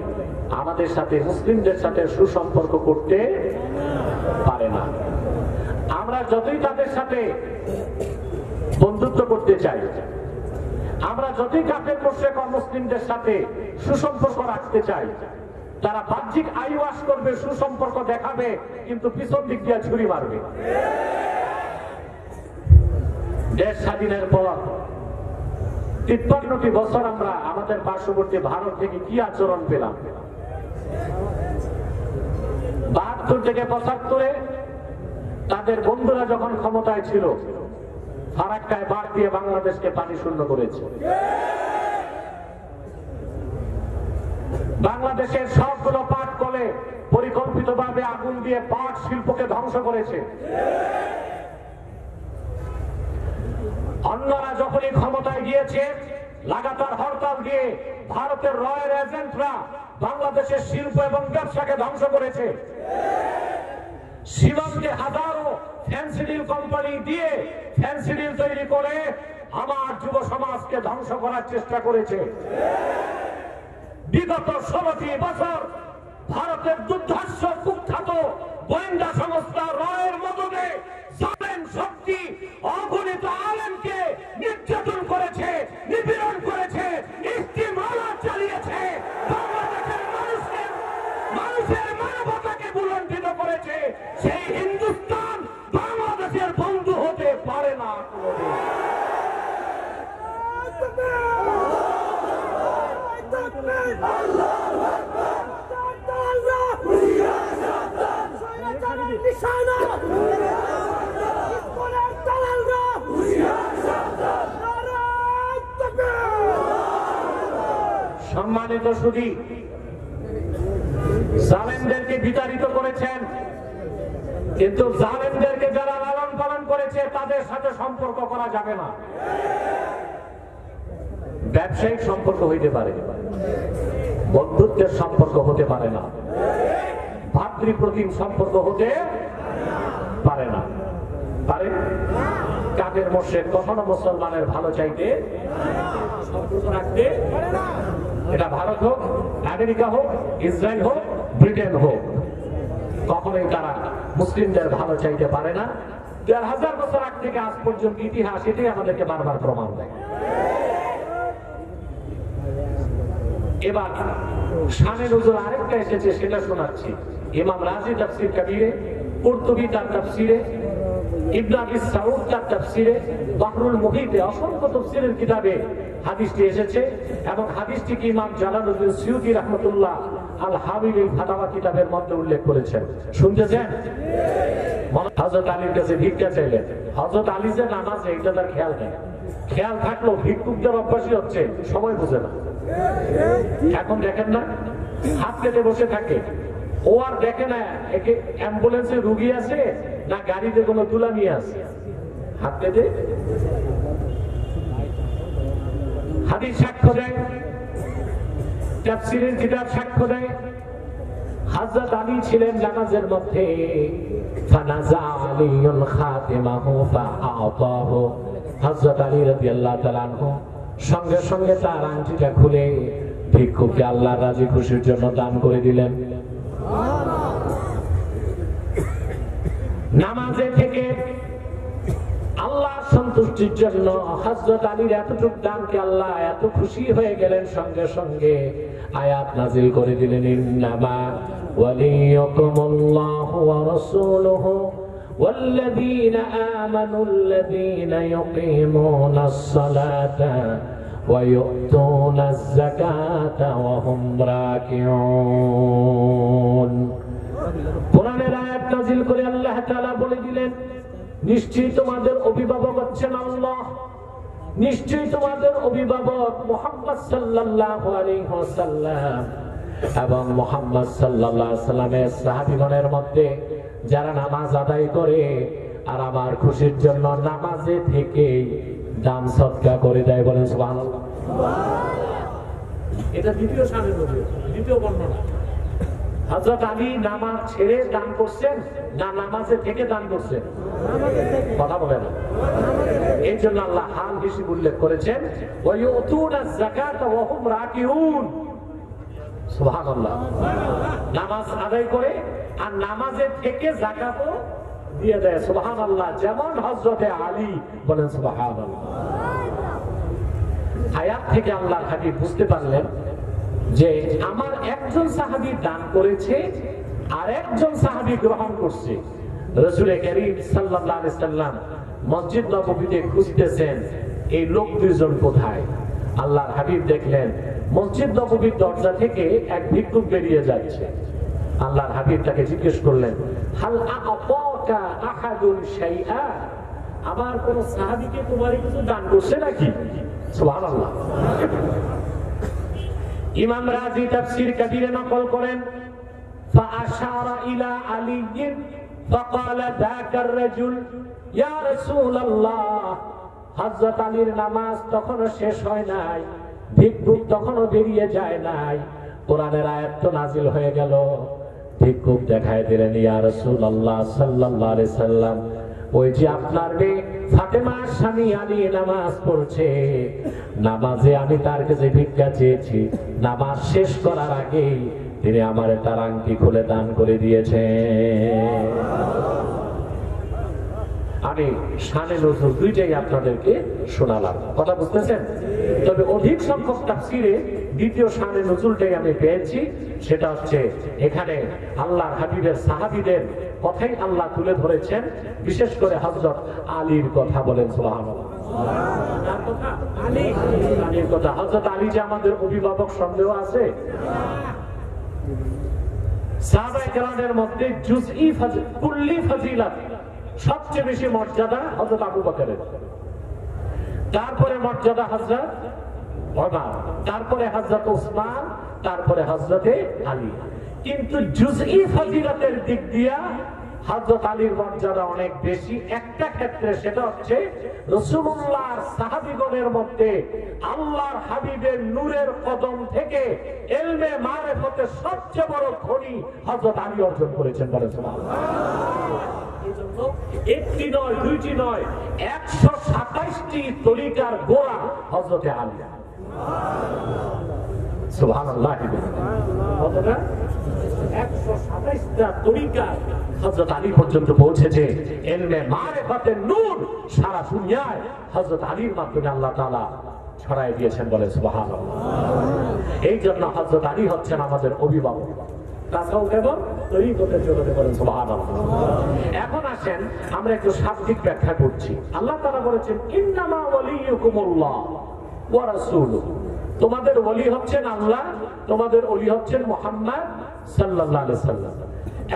[SPEAKER 1] আমাদের সাথে মুসলিমদের সাথে সুসম্পর্ক করতে পারে না। আমরা যতই তাদের সাথে বন্ধুত্ব করতে চাই, আমরা যতই কাফের মুশরিক ও মুসলিমদের সাথে সুসম্পর্ক রাখতে চাই, তারা বাহ্যিক আইওয়াশ করবে, সুসম্পর্ক দেখাবে, কিন্তু পিছন দিক দিয়ে ছুরি মারবে। দেশ স্বাধীনের পর ৫৩টি বছর আমরা আমাদের পার্শ্ববর্তী ভারত থেকে কি আচরণ পেলাম? ৭২ থেকে ৭৫-এ তাদের বন্ধুরা যখন ক্ষমতায় ছিল, ফারাক্কায় বাড় দিয়ে বাংলাদেশকে পানি শূন্য করেছে। বাংলাদেশের সবগুলো পাট কলে পরিকল্পিতভাবে আগুন দিয়ে পাট শিল্পকে ধ্বংস করেছে। অন্যরা যখনই ক্ষমতায় গিয়েছে, লাগাতার হরতাল দিয়ে ভারতের রয়ের এজেন্টরা বাংলাদেশের শিল্প এবং ব্যবসাকে ধ্বংস করেছে। সীমান্তে হাজারো ফেন্সিডিল কোম্পানি দিয়ে ফেন্সিডিল তৈরি করে আমার যুব সমাজকে ধ্বংস করার চেষ্টা করেছে। বিগত 16টি বছর ভারতের দুর্ধর্ষ কুখ্যাত গোয়েন্দা সংস্থা রয়ের মদদে জালেম শক্তি অগণিত আলেমকে নির্যাতন করেছে, নিপীড়ন করেছে, ইস্তিমরার চালিয়েছে, বাংলাদেশের মানুষের মানবতাকে বুলন্ডিত করেছে। সেই হিন্দুস্তান বাংলাদেশের বন্ধু হতে পারে না। সম্মানিত সুধী, জালেমদেরকে বিতাড়িত করেছেন, কিন্তু জালেমদেরকে যারা লালন পালন করেছে তাদের সাথে সম্পর্ক করা যাবে না। ব্যবসায়িক সম্পর্ক হইতে পারে, বন্ধুত্বের সম্পর্ক হতে পারে না, ভাতৃপ্রতিম সম্পর্ক হতে পারে না। পারে? কাফের মুশরিক কখনো মুসলমানের ভালো চাইতে সম্পর্ক রাখতে এটা ভারত হোক, আমেরিকা হোক, ইসরায়েল হোক, ব্রিটেন হোক, কখনোই তারা মুসলিমদের ভালো চাইতে পারে না। ১,৫০০ বছর আগ থেকে আজ পর্যন্ত ইতিহাস এটাই আমাদেরকে বারবার প্রমাণ দেয়। এবার শানে নজুল আরেকটা এসেছে, সেটা শোনাচ্ছি। ইমাম রাজি তাফসীর কবীরে, কুরতুবী তার তাফসীরে, ইবনে আবি সাউদ তার তাফসীরে, বাহরুল মুহিতে অসংখ্য তাফসীরের কিতাবে হাদিসটি এসেছে এবং হাদিসটিকে ইমাম জালালউদ্দিন সুয়ুতী রাহমাতুল্লাহ আল হাবিবিল ফাতাওয়া কিতাবের মধ্যে উল্লেখ করেছেন। শুনতেছেন? হযরত আলীর কাছে ভিক্ষা চাইলেন। হযরত আলী যে নামাজে এটা তার খেয়াল নেই। খেয়াল থাকলেও ভিক্ষুকদের অভ্যাসই হচ্ছে সময় বুঝে না। এখন দেখেন না, হাত পেতে বসে থাকে, ও আর দেখে না একে অ্যাম্বুলেন্সে রুগী আছে না গাড়িতে কোনো দুলামি আছে, হাত পেতে। হাদিস সাক্ষ্য দেয়, তাফসীরের কিতাব সাক্ষ্য দেয়, হযরত আলী ছিলেন নামাজের মধ্যে, ফানাজা আলীউন খাতিমাহু ফাআতাহু, হযরত আলী রাদিয়াল্লাহু তাআলা আনহু সঙ্গে সঙ্গে তার আংটিটা খুলে ভিক্ষুককে আল্লাহর রাজি খুশির জন্য দান করে দিলেন। নামাজে থেকে আল্লাহর সন্তুষ্টির জন্য হযরত আলীর এতটুকু দানকে আল্লাহ এত খুশি হয়ে গেলেন, সঙ্গে সঙ্গে আয়াত নাজিল করে দিলেন, ইন্নামা ওয়ালিয়ুকুমুল্লাহু ওয়া রাসূলুহু والذين آمنوا الذين يقيمون الصلاة ويؤتون الزكاة وهم راكعون। কোরআনের আয়াত নাজিল করে আল্লাহ তাআলা বলে দিলেন, নিশ্চয়ই তোমাদের অভিভাবক হচ্ছেন আল্লাহ, নিশ্চয়ই তোমাদের অভিভাবক মুহাম্মদ সাল্লাল্লাহু আলাইহি ওয়াসাল্লাম এবং মুহাম্মদ সাল্লাল্লাহু আলাইহি ওয়াসাল্লামের সাহাবীগণের মধ্যে যারা নামাজ আদায় করে আর আমার খুশির জন্য নামাজে থেকে দান সদকা করে দেয়। বলেন সুবহানাল্লাহ। এটা দ্বিতীয় শানের নজুল, দ্বিতীয় বর্ণনা। হযরত আলী নামাজ ছেড়ে দান করছেন না নামাজে থেকে দান করছেন? কথা বলে না। এই জন্য আল্লাহ হাল হিসেবে উল্লেখ করেছেন, ওয়া ইউতুনাজ যাকাতা ওয়া হুম রাকিউন। সুবহানাল্লাহ। নামাজ আদায় করে আর নামাজে থেকে যাকাতও দিয়ে দেয়। সুবহানাল্লাহ। যেমন হযরতে আলী। বলেন সুবহানাল্লাহ। আয়াত থেকে আল্লাহর হাবিব বুঝতে পারলেন যে আমার একজন সাহাবী দান করেছে আর একজন সাহাবী গ্রহণ করছে। রাসূল কারীম সাল্লাল্লাহু আলাইহি সাল্লাম মসজিদ নববীতে খুঁজতেছেন এই লোক দুইজন কোথায়। আল্লাহর হাবিব দেখলেন মসজিদ নববীর দরজা থেকে এক ভিক্ষুক বেরিয়ে যাচ্ছে। আল্লাহর হাবিব তাকে জিজ্ঞেস করলেন, হাল আ'তাকা আহাদুন শাইআ, আমার কোন সাহাবীকে তোমার কিছু দান করছে নাকি? সুবহানাল্লাহ। ইমাম রাজি তাফসীর কবীরে নকল করেন, ফাআশারা ইলা আলীইন ফাকালা যাকার রাজুল ইয়া রাসূলুল্লাহ। হযরত আলীর নামাজ তখনও শেষ হয় নাই, ভিক্ষুক তখনও বেরিয়ে যায় নাই, কোরআনের আয়াত তো নাজিল হয়ে গেল। ভিক্ষুক দেখায় দিলেন, ইয়া রাসূলুল্লাহ সাল্লাল্লাহু আলাইহি সাল্লাম, ওই যে আপনার মেয়ে ফাতেমার স্বামী আলী নামাজ পড়ছে, নামাজে আমি তার কাছে ভিক্ষা চেয়েছি, নামাজ শেষ করার আগেই তিনি আমার তার আংটি খুলে দান করে দিয়েছেন। আমি শানে নজুল দুইটাই আপনাদেরকে শোনালাম, কথা বুঝতেছেন? তবে অধিক সংখ্যক তাফসীরে দ্বিতীয় শানে নজুলটাই আমি পেয়েছি, সেটা হচ্ছে এখানে আল্লাহর হাবিবের সাহাবীদের কথাই আল্লাহ তুলে ধরেছেন, বিশেষ করে হযরত আলীর কথা। বলেন সুবহানাল্লাহ। আলীর কথা। হযরত আলী যে আমাদের অভিভাবক সন্দেহ আছে? সাহাবায়ে কেরামের মধ্যে জুজই কুল্লি ফজিলত সবচেয়ে বেশি মর্যাদা হযরত আবু বকরের, তারপরে মর্যাদা হযরত ওমর, তারপরে হযরত ওসমান, তারপরে হযরতে আলী। কিন্তু জুজই ফজিলতের দিক দিয়া হযরত আলীর মর্যাদা অনেক বেশি একটা ক্ষেত্রে, সেটা হচ্ছে রাসূলুল্লাহর সাহাবীগণের মধ্যে আল্লাহর হাবিবের নূরের কদম থেকে ইলমে মারিফতের সবচেয়ে বড় খনি হযরত আলী অর্জন করেছেন। বলেন সুবহানাল্লাহ। জন্য একটি নয়, দুইটি নয়, 127টি তরিকার গোড়া হযরত আলী। সুবহানাল্লাহ। কতটা? 127টা তরিকা হযরত আলী পর্যন্ত পৌঁছেছে। ইলমে মারিফাতের নূর সারা দুনিয়ায় হযরত আলীর মাধ্যমে আল্লাহ তাআলা ছড়াই দিয়েছেন, বলে সুবহানাল্লাহ। এই জন্য হযরত আলী হচ্ছেন আমাদের অভিভাবক। তাছাড়াও কেবল তরিকতের জগতে বলেন সুবহানাল্লাহ। এখন আসেন আমরা একটু শাব্দিক ব্যাখ্যা করছি। আল্লাহ তাআলা বলেছেন ইন্নামা ওয়ালিয়ুকুমুল্লাহ ওয়া রাসূলুহু, তোমাদের ওলি হচ্ছেন আল্লাহ, তোমাদের ওলি হচ্ছেন মুহাম্মদ সাল্লাল্লাহু আলাইহি সাল্লাম।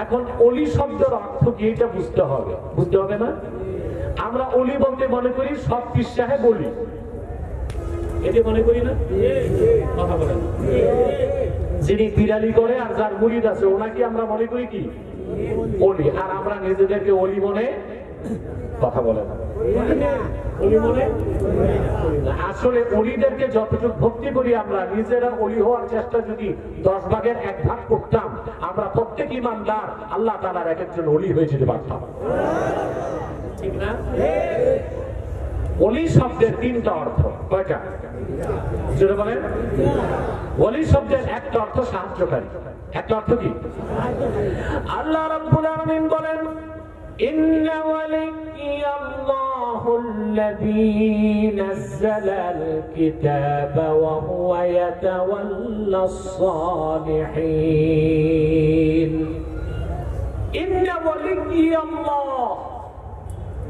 [SPEAKER 1] এখন ওলি শব্দের অর্থ কি এটা বুঝতে হবে, বুঝতে হবে না? আমরা ওলি বলতে মনে করি সব পীর সাহেব ওলি, এটা মনে করি না? কথা বলেন। যিনি পিরালি করে আর যার মুরিদ আছে ওনাকে আমরা মনে করি কি ওলি, আর আমরা নিজেদেরকে ওলি মনে, কথা বলে না, ওলি মনে আসলে ওলিদেরকে যতটুকু ভক্তি করি আমরা নিজেরা ওলি হওয়ার চেষ্টা যদি 10 ভাগের 1 ভাগ করতাম, আমরা প্রত্যেক ইমানদার আল্লাহ তাআলার এক একজন ওলি হয়ে যেতে পারতাম, ঠিক না? ওলি শব্দের 3টা অর্থ, কয়টা? যেটা বলেন ওলি শব্দের একটা অর্থ সাহায্যকারী, একটা অর্থ কি? আল্লাহ রাব্বুল আলামিন বলেন ইন্না ওয়ালিয়াল্লাহুল্লাযী নাযালাল কিতাবা ওয়া হুয়া ইয়াতাওয়াল্লাস সালিহিন। ইন্না ওয়ালিয়াল্লাহ,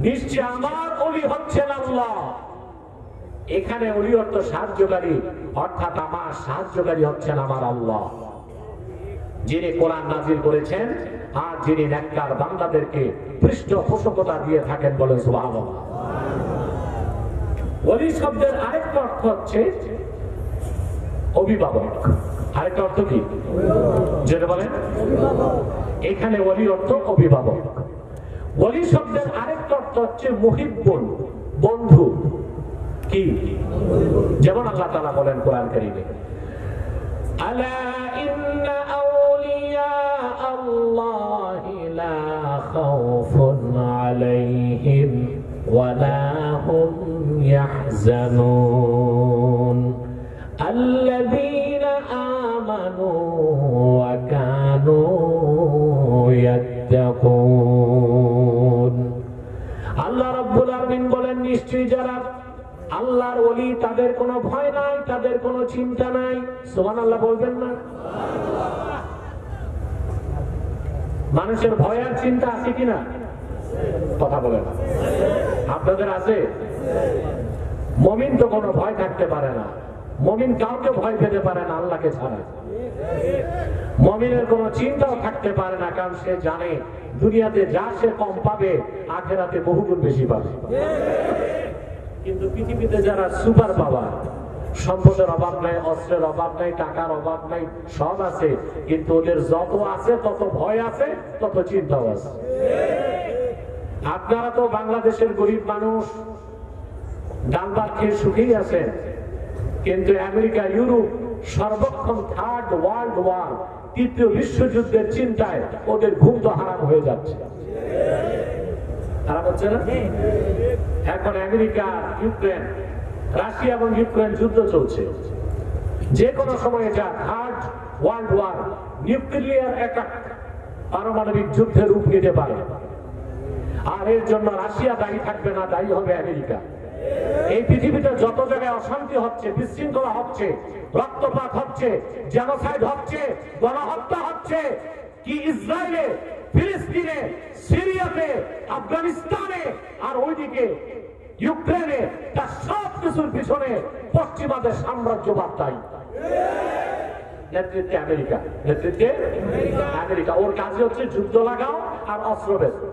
[SPEAKER 1] নিশ্চয় আমার ওলি হচ্ছেন আল্লাহ। এখানে ওলি অর্থ সাহায্যকারী, অর্থাৎ আমার সাহায্যকারী হচ্ছেন আমার আল্লাহ, যিনি কোরআন নাযিল করেছেন আর যিনি নেককার বান্দাদেরকে পৃষ্ঠপোষকতা দিয়ে থাকেন, বলেন সুবহানাল্লাহ। ওলি শব্দের আরেকটা অর্থ হচ্ছে অভিভাবক। আরেকটা অর্থ কি? যেটা বলেন এখানে ওলি অর্থ অভিভাবক। ওলি শব্দের আরেকটা অর্থ হচ্ছে মুহিব্বুন, বন্ধু। কি? যেমন আল্লাহ তাআলা বলেন কোরআন কারীমে আলা ইন্না আউলিয়া আল্লাহি লা খাউফুন আলাইহিম ওয়া লা হুম ইয়াহজানুন আল্লাযীনা আমানু ওয়া কানু ইয়াত্তাকুন। আল্লাহ রাব্বুল আলামিন বলেন নিশ্চয়ই যারা আল্লাহর ওলি তাদের কোনো ভয় নাই, তাদের কোনো চিন্তা নাই। সুবহানাল্লাহ বলবেন না? মানুষের ভয় আর চিন্তা আছে কিনা? কথা বলেন। আপনাদের আছে? মুমিন তো কোনো ভয় থাকতে পারে না, মুমিন কাউকে ভয় পেতে পারে না আল্লাহকে ছাড়া। মুমিনের কোনো চিন্তাও থাকতে পারে না, কারণ সে জানে দুনিয়াতে যা সে কম পাবে আখিরাতে বহুগুণ বেশি পাবে। কিন্তু পৃথিবীতে যারা সুপার পাওয়ার, সম্পদের অভাব নাই, অস্ত্রের অভাব নাই, টাকার অভাব নাই, সব আছে, কিন্তু ওদের যত আছে তত ভয় আছে, তত চিন্তাও আছে। আপনারা তো বাংলাদেশের গরিব মানুষ, ডাল ভাত খেয়ে সুখেই আছেন, কিন্তু আমেরিকা, ইউরোপ সর্বক্ষণ থার্ড ওয়ার্ল্ড ওয়ার, তৃতীয় বিশ্বযুদ্ধের চিন্তায় ওদের ঘুম তো হারাম হয়ে যাচ্ছে। হারাম হচ্ছে না? এখন আমেরিকা, ইউক্রেন, রাশিয়া এবং ইউক্রেন যুদ্ধ চলছে। যে কোনো সময় এটা third world war, nuclear attack, পারমাণবিক যুদ্ধের রূপ নিতে পারে। আর এর জন্য রাশিয়া দায়ী থাকবে না, দায়ী হবে আমেরিকা। এই পৃথিবীতে যত জায়গায় অশান্তি হচ্ছে, বিশৃঙ্খলা হচ্ছে, রক্তপাত হচ্ছে, জেনোসাইড হচ্ছে, গণহত্যা হচ্ছে, কি ইসরায়েলে, ফিলিস্তিনে, সিরিয়াতে, আফগানিস্তানে আর ওইদিকে ইউক্রেনে, তার সব কিছুর পিছনে পশ্চিমাদের সাম্রাজ্যবাদ দায়ী। নেতৃত্বে আমেরিকা, নেতৃত্বে আমেরিকা। ওর কাজই হচ্ছে যুদ্ধ লাগাও আর অস্ত্র বেচো,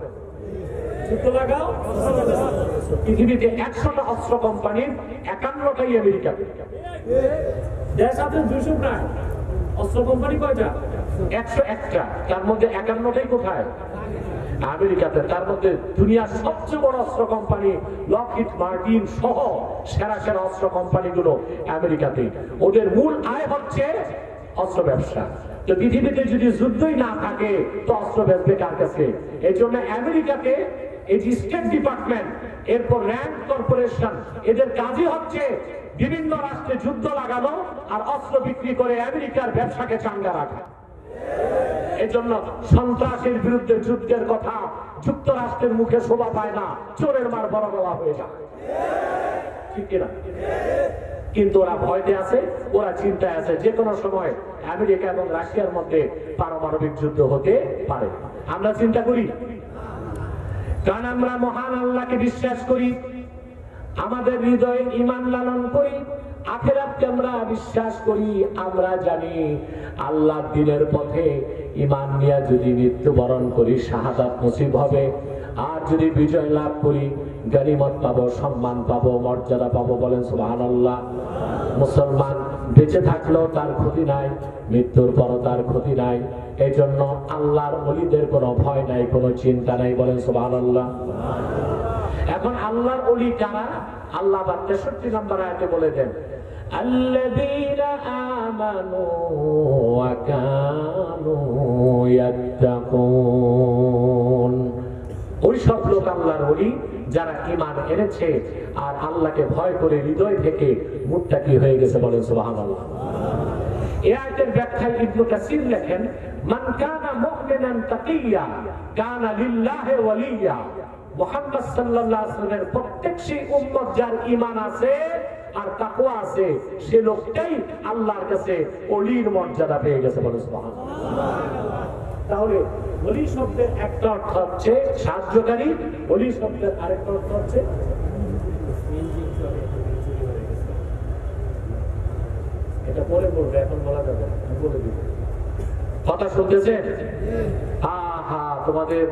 [SPEAKER 1] যুদ্ধ লাগাও। পৃথিবীতে 100টা অস্ত্র কোম্পানির 51টাই আমেরিকা। দেশ আছে 200 প্রায়, অস্ত্র কোম্পানি কয়টা? 101টা। তার মধ্যে 51টাই কোথায়? আমেরিকাতে। তার মধ্যে দুনিয়ার সবচেয়ে বড় অস্ত্র কোম্পানি লকহিড মার্টিন সহ সেরা সেরা অস্ত্র কোম্পানিগুলো আমেরিকাতে। ওদের মূল আয় হচ্ছে অস্ত্র ব্যবসা। তো পৃথিবীতে যদি যুদ্ধই না থাকে তো অস্ত্র বেচবে কার কাছে? এই জন্য আমেরিকাতে এই যে স্টেট ডিপার্টমেন্ট, এরপর র্যান্ড কর্পোরেশন, এদের কাজই হচ্ছে বিভিন্ন রাষ্ট্রে যুদ্ধ লাগানো আর অস্ত্র বিক্রি করে আমেরিকার ব্যবসাকে চাঙ্গা রাখা। এজন্য সন্ত্রাসের বিরুদ্ধে যুদ্ধের কথা যুক্তরাষ্ট্রের মুখে শোভা পায় না, চোরের মার বড় বলা হয়ে যায়, ঠিক কিনা? কিন্তু ওরা ভয়তে আছে, ওরা চিন্তায় আছে যে কোনো সময় আমেরিকা এবং রাশিয়ার মধ্যে পারমাণবিক যুদ্ধ হতে পারে। আমরা চিন্তা করি কারণ আমরা মহান আল্লাহকে বিশ্বাস করি, আমাদের হৃদয়ে ঈমান লালন করি, আখিরাতকে আমরা বিশ্বাস করি। আমরা জানি আল্লাহর দ্বীনের পথে ঈমান নিয়ে যদি মৃত্যুবরণ করি শাহাদাত নসিব হবে, আর যদি বিজয় লাভ করি গনিমত পাবো, সম্মান পাবো, মর্যাদা পাবো। বলেন সুবহানাল্লাহ। মুসলমান বেঁচে থাকলেও তার ক্ষতি নাই, মৃত্যুর পরও তার ক্ষতি নাই। এই জন্য আল্লাহর ওলিদের কোনো ভয় নাই, কোনো চিন্তা নাই। বলেন সুবহানাল্লাহ। এখন আল্লাহর ওলি কারা? আল্লাহ 63 নম্বর আয়াতে বলে দেন, আল্লাযীনা আমানু ওয়া কানু ইয়াত্তাকুন। ওই সব লোক আল্লাহর ওলি যারা ঈমান এনেছে আর আল্লাহকে ভয় করে হৃদয় থেকে মুত্তাকি হয়ে গেছে। বলেন সুবহানাল্লাহ। এই আয়াতের ব্যাখ্যায় ইবনে কাসির লেখেন, মান কানা মুমিনান তাকিয়া কানা লিল্লাহি ওয়ালিয়া। মুহাম্মদ সাল্লাল্লাহু আলাইহি ওয়াসাল্লামের প্রত্যেক সেই উম্মত যার ঈমান আছে আর তাকওয়া আছে, সে লোকটাই আল্লাহর কাছে ওলির মর্যাদা পেয়ে গেছে। বলেন সুবহানাল্লাহ। তাহলে ওলি শব্দের একটা অর্থ হচ্ছে সাহায্যকারী, ওলি শব্দের আরেকটা অর্থ হচ্ছে এটা পরে বলবে, এখন বলা যাবে না, বলে দিব। কথা শুনতেছেন? হা তোমাদের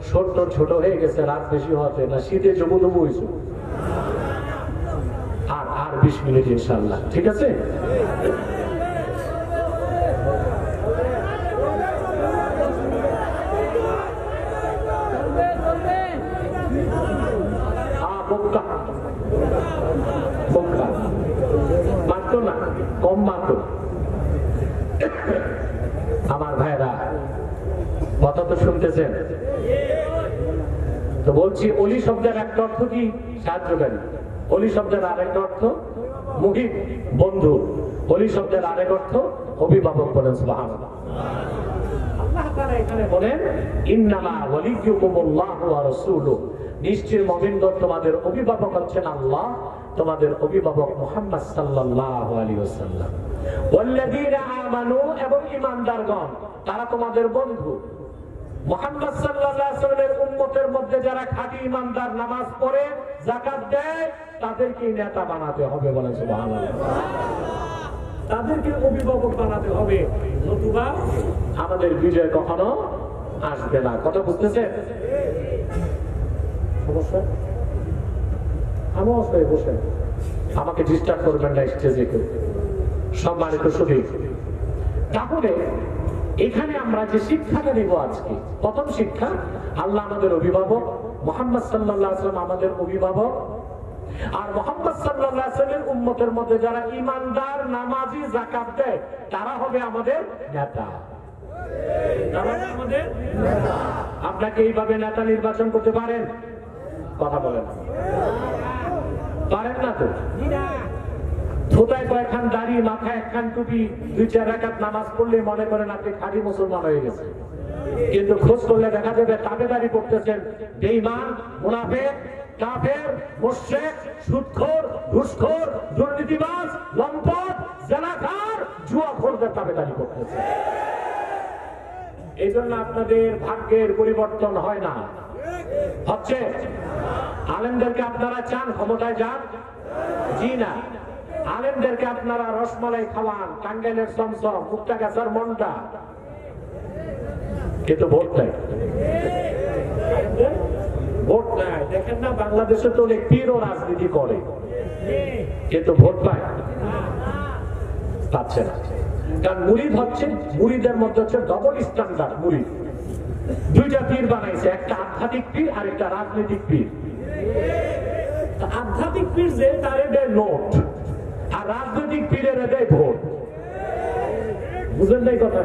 [SPEAKER 1] ছোট ছোট হয়ে গেছে রাত বেশি হতে না, শীতে জবু তবু হয়েছে। আর 20 মিনিট ইনশাআল্লাহ, ঠিক আছে? মাত্র না, কম মাত্র। আমার ভাইরা কথা তো শুনতেছেন তো বলছি, অলি শব্দের একটা অর্থ কি? সাহায্যকারী। অলি শব্দের আরেকটা অর্থ মুহিব, বন্ধু। অলি শব্দের আরেক অর্থ অভিভাবক। বলেন সুবহানাল্লাহ। আল্লাহ তাআলা এখানে বলেন, ইন্নামা ওয়ালিয়্যুকুমুল্লাহু ওয়া রাসূলুহু। নিশ্চয় মুমিনগণ তোমাদের অভিভাবক হচ্ছেন আল্লাহ, তোমাদের অভিভাবক মুহাম্মদ সাল্লাল্লাহু আলাইহি ওয়াসাল্লাম। ওয়াল্লাযীনা আমানু, এবং ঈমানদারগণ তারা তোমাদের বন্ধু। মুহাম্মদ সাল্লাল্লাহু আলাইহি ওয়াসাল্লামের উম্মতের মধ্যে যারা খাঁটি ঈমানদার, নামাজ পড়ে, যাকাত দেয়, তাদেরকে নেতা বানাতে হবে। বলেন সুবহানাল্লাহ। তাদেরকে অভিভাবক বানাতে হবে, নতুবা আমাদের বিজয় কখনো আসবে না। কথা বুঝতেছেন? সমস্যা? আমার বসেন, আমাকে ডিস্টার্ব করবেন না স্টেজে কেউ। সম্মানিত সুধী, তাহলে এখানে আমরা যে শিক্ষাটা নেব আজকে, প্রথম শিক্ষা, আল্লাহ আমাদের অভিভাবক, মুহাম্মদ সাল্লাল্লাহু আলাইহি ওয়াসাল্লাম আমাদের অভিভাবক। আর মুহাম্মদ সাল্লাল্লাহু আলাইহি ওয়াসাল্লামের উম্মতের মধ্যে যারা ঈমানদার, নামাজি, যাকাত দেয়, তারা হবে আমাদের নেতা। আমাদের নেতা। আপনাকে এইভাবে নেতা নির্বাচন করতে পারেন? কথা বলেন। পারেন না তো? থোতায় কয়েকখান দাড়ি, মাথায় একখান টুপি, 2-4 রাকাত নামাজ পড়লে মনে করেন আপনি খাঁটি মুসলমান হয়ে গেছে। কিন্তু খোঁজ করলে দেখা যাবে তাবেদারি করতেছেন বেঈমান, মুনাফিক, কাফের, মুশরিক, সুদখোর, ঘুষখোর, দুর্নীতিবাজ, লম্পট, জেনাকার, জুয়াখোরদের তাবেদারি করতেছেন। এই জন্য আপনাদের ভাগ্যের পরিবর্তন হয় না, হচ্ছে। আলেমদেরকে আপনারা চান ক্ষমতায় যান? জি না। আলেমদেরকে আপনারা রসমালাই খাওয়ান, টাঙ্গাইলের চমচম, মুক্তাগাছার মন্ডা, কিন্তু ভোট নাই। ভোট নাই। দেখেন না, বাংলাদেশে তো অনেক পীরও রাজনীতি করে, কিন্তু ভোট পায় পাচ্ছে না। কারণ মুরিদ হচ্ছে, মুরিদের মধ্যে হচ্ছে ডবল স্ট্যান্ডার্ড। মুরিদ দুইটা পীর বানাইছে, একটা আধ্যাত্মিক পীর আর একটা রাজনৈতিক পীর। আধ্যাত্মিক পীর যে তারে দেয় নোট, আর রাজনৈতিক পীরের দেয় ভোট। বুঝলেন না এই কথা?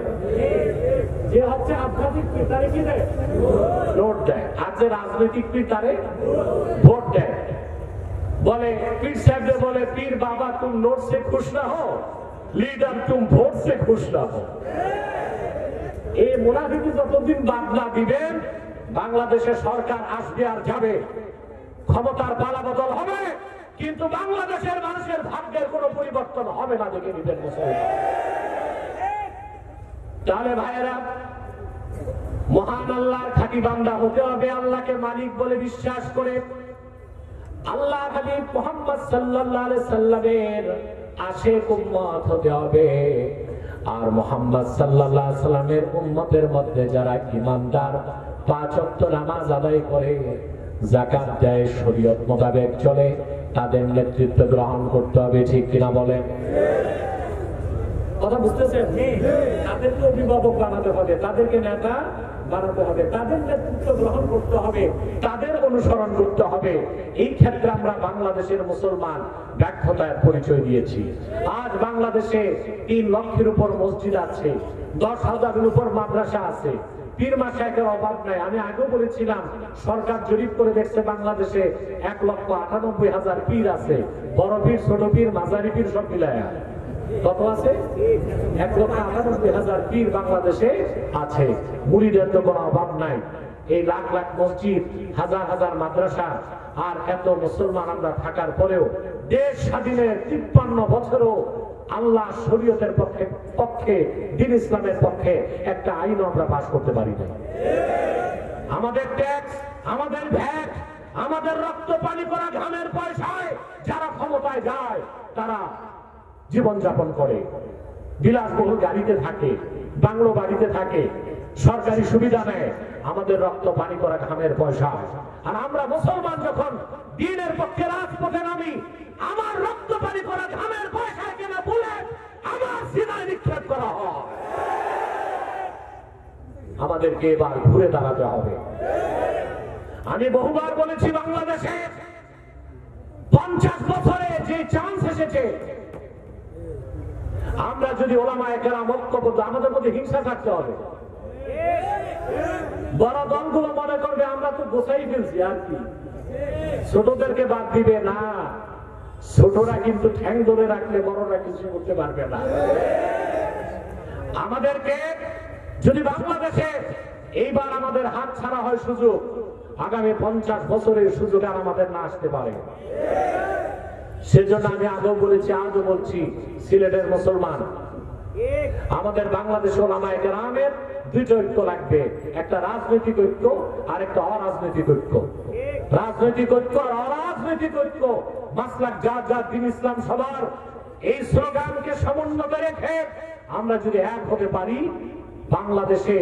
[SPEAKER 1] যে হচ্ছে আধ্যাত্মিক পীর তারে কি দেয়? নোট দেয়। আর যে রাজনৈতিক পীর তারে ভোট দেয়। বলে পীর সাহেব বলে, পীর বাবা তুম নোট সে খুশ না হো, लीडर तुम वोट से खुश ना हो। এই মুনাফিকি যতদিন বাদ না দিবেন, বাংলাদেশের সরকার আসবে আর যাবে, ক্ষমতার পালাবদল হবে, কিন্তু বাংলাদেশের মানুষের ভাগ্যের কোনো পরিবর্তন হবে না, দেখে নিবেন মুসলমান। তাহলে ভাইয়েরা, মহান আল্লাহর খাঁটি বান্দা হতে হবে, আল্লাহকে মালিক বলে বিশ্বাস করে আল্লাহ হাবিব মুহাম্মদ সাল্লাল্লাহু আলাইহি সাল্লামের আশিক উম্মত হতে হবে। আর মুহাম্মদ সাল্লাল্লাহু আলাইহি সাল্লামের উম্মতের মধ্যে যারা ঈমানদার, 5 ওয়াক্ত নামাজ আদায় করে, যাকাত দেয়, শরীয়ত মোতাবেক চলে, তাদের নেতৃত্ব গ্রহণ করতে হবে। ঠিক কিনা বলেন? কথা বুঝতেছেন? তাদেরকে অভিভাবক বানাতে হবে, তাদেরকে নেতা বানাতে হবে, তাদের নেতৃত্ব গ্রহণ করতে হবে, তাদের অনুসরণ করতে হবে। এই ক্ষেত্রে আমরা বাংলাদেশের মুসলমান ব্যর্থতার পরিচয় দিয়েছি। আজ বাংলাদেশে 3 লক্ষের উপর মসজিদ আছে, 10,000-এর উপর মাদ্রাসা আছে, পীর মাশায়েখের অভাব নাই। আমি আগেও বলেছিলাম, সরকার জরিপ করে দেখছে বাংলাদেশে 1,98,000 পীর আছে, বড় পীর, ছোট পীর, মাঝারি পীর সব মিলায়া। কত আছে? 1,98,000 পীর বাংলাদেশে আছে। মুরিদের তো কোনো অভাব নাই। এই লাখ লাখ মসজিদ, হাজার হাজার মাদ্রাসা, আর এত মুসলমান আমরা থাকার পরেও দেশ স্বাধীনের 53 বছরও আল্লাহ শরীয়তের পক্ষে দ্বীন ইসলামের পক্ষে একটা আইন আমরা পাশ করতে পারি না। আমাদের ট্যাক্স, আমাদের ভ্যাট, আমাদের রক্ত পানি করা ঘামের পয়সায় যারা ক্ষমতায় যায় তারা জীবন যাপন করে, বিলাসবহুল গাড়িতে থাকে, বাংলো বাড়িতে থাকে, সরকারি সুবিধা নেয়, আমাদের রক্ত পানি করা ঘামের পয়সা। আর আমরা মুসলমান যখন দ্বীনের পক্ষে রাজপথে নামি, আমার রক্ত পানি করা ঘামের পয়সা কেনা বলে আমার সিনায় নিক্ষেপ করা হয়। আমাদেরকে এবার ঘুরে দাঁড়াতে হবে। আমি বহুবার বলেছি, বাংলাদেশে 50 বছরে যে চান্স এসেছে, আমরা যদি ওলামায়ে কেরাম ঐক্যবদ্ধ, আমাদের মধ্যে হিংসা থাকতে হবে। বড় দলগুলো মনে করবে আমরা তো গোছাই ফেলছি, আর কি, ছোটদেরকে বাদ দিবে না। ছোটরা কিন্তু ঠ্যাং ধরে রাখলে বড়রা কিছু করতে পারবে না। আমাদেরকে যদি বাংলাদেশে এইবার আমাদের হাত ছাড়া হয় সুযোগ, আগামী 50 বছরের সুযোগ আর আমাদের না আসতে পারে। সেজন্য আমি আগেও বলেছি, আজও বলছি, সিলেটের মুসলমান, আমাদের বাংলাদেশ ওলামায়ে কেরামের 2টা ঐক্য লাগবে, একটা রাজনৈতিক ঐক্য আর একটা অরাজনৈতিক ঐক্য। রাজনৈতিক ঐক্য আর অরাজনৈতিক ঐক্য, মাসলাক জাত দ্বীন ইসলাম সবার, এই স্লোগানকে সমুন্নত রেখে আমরা যদি এক হতে পারি, বাংলাদেশে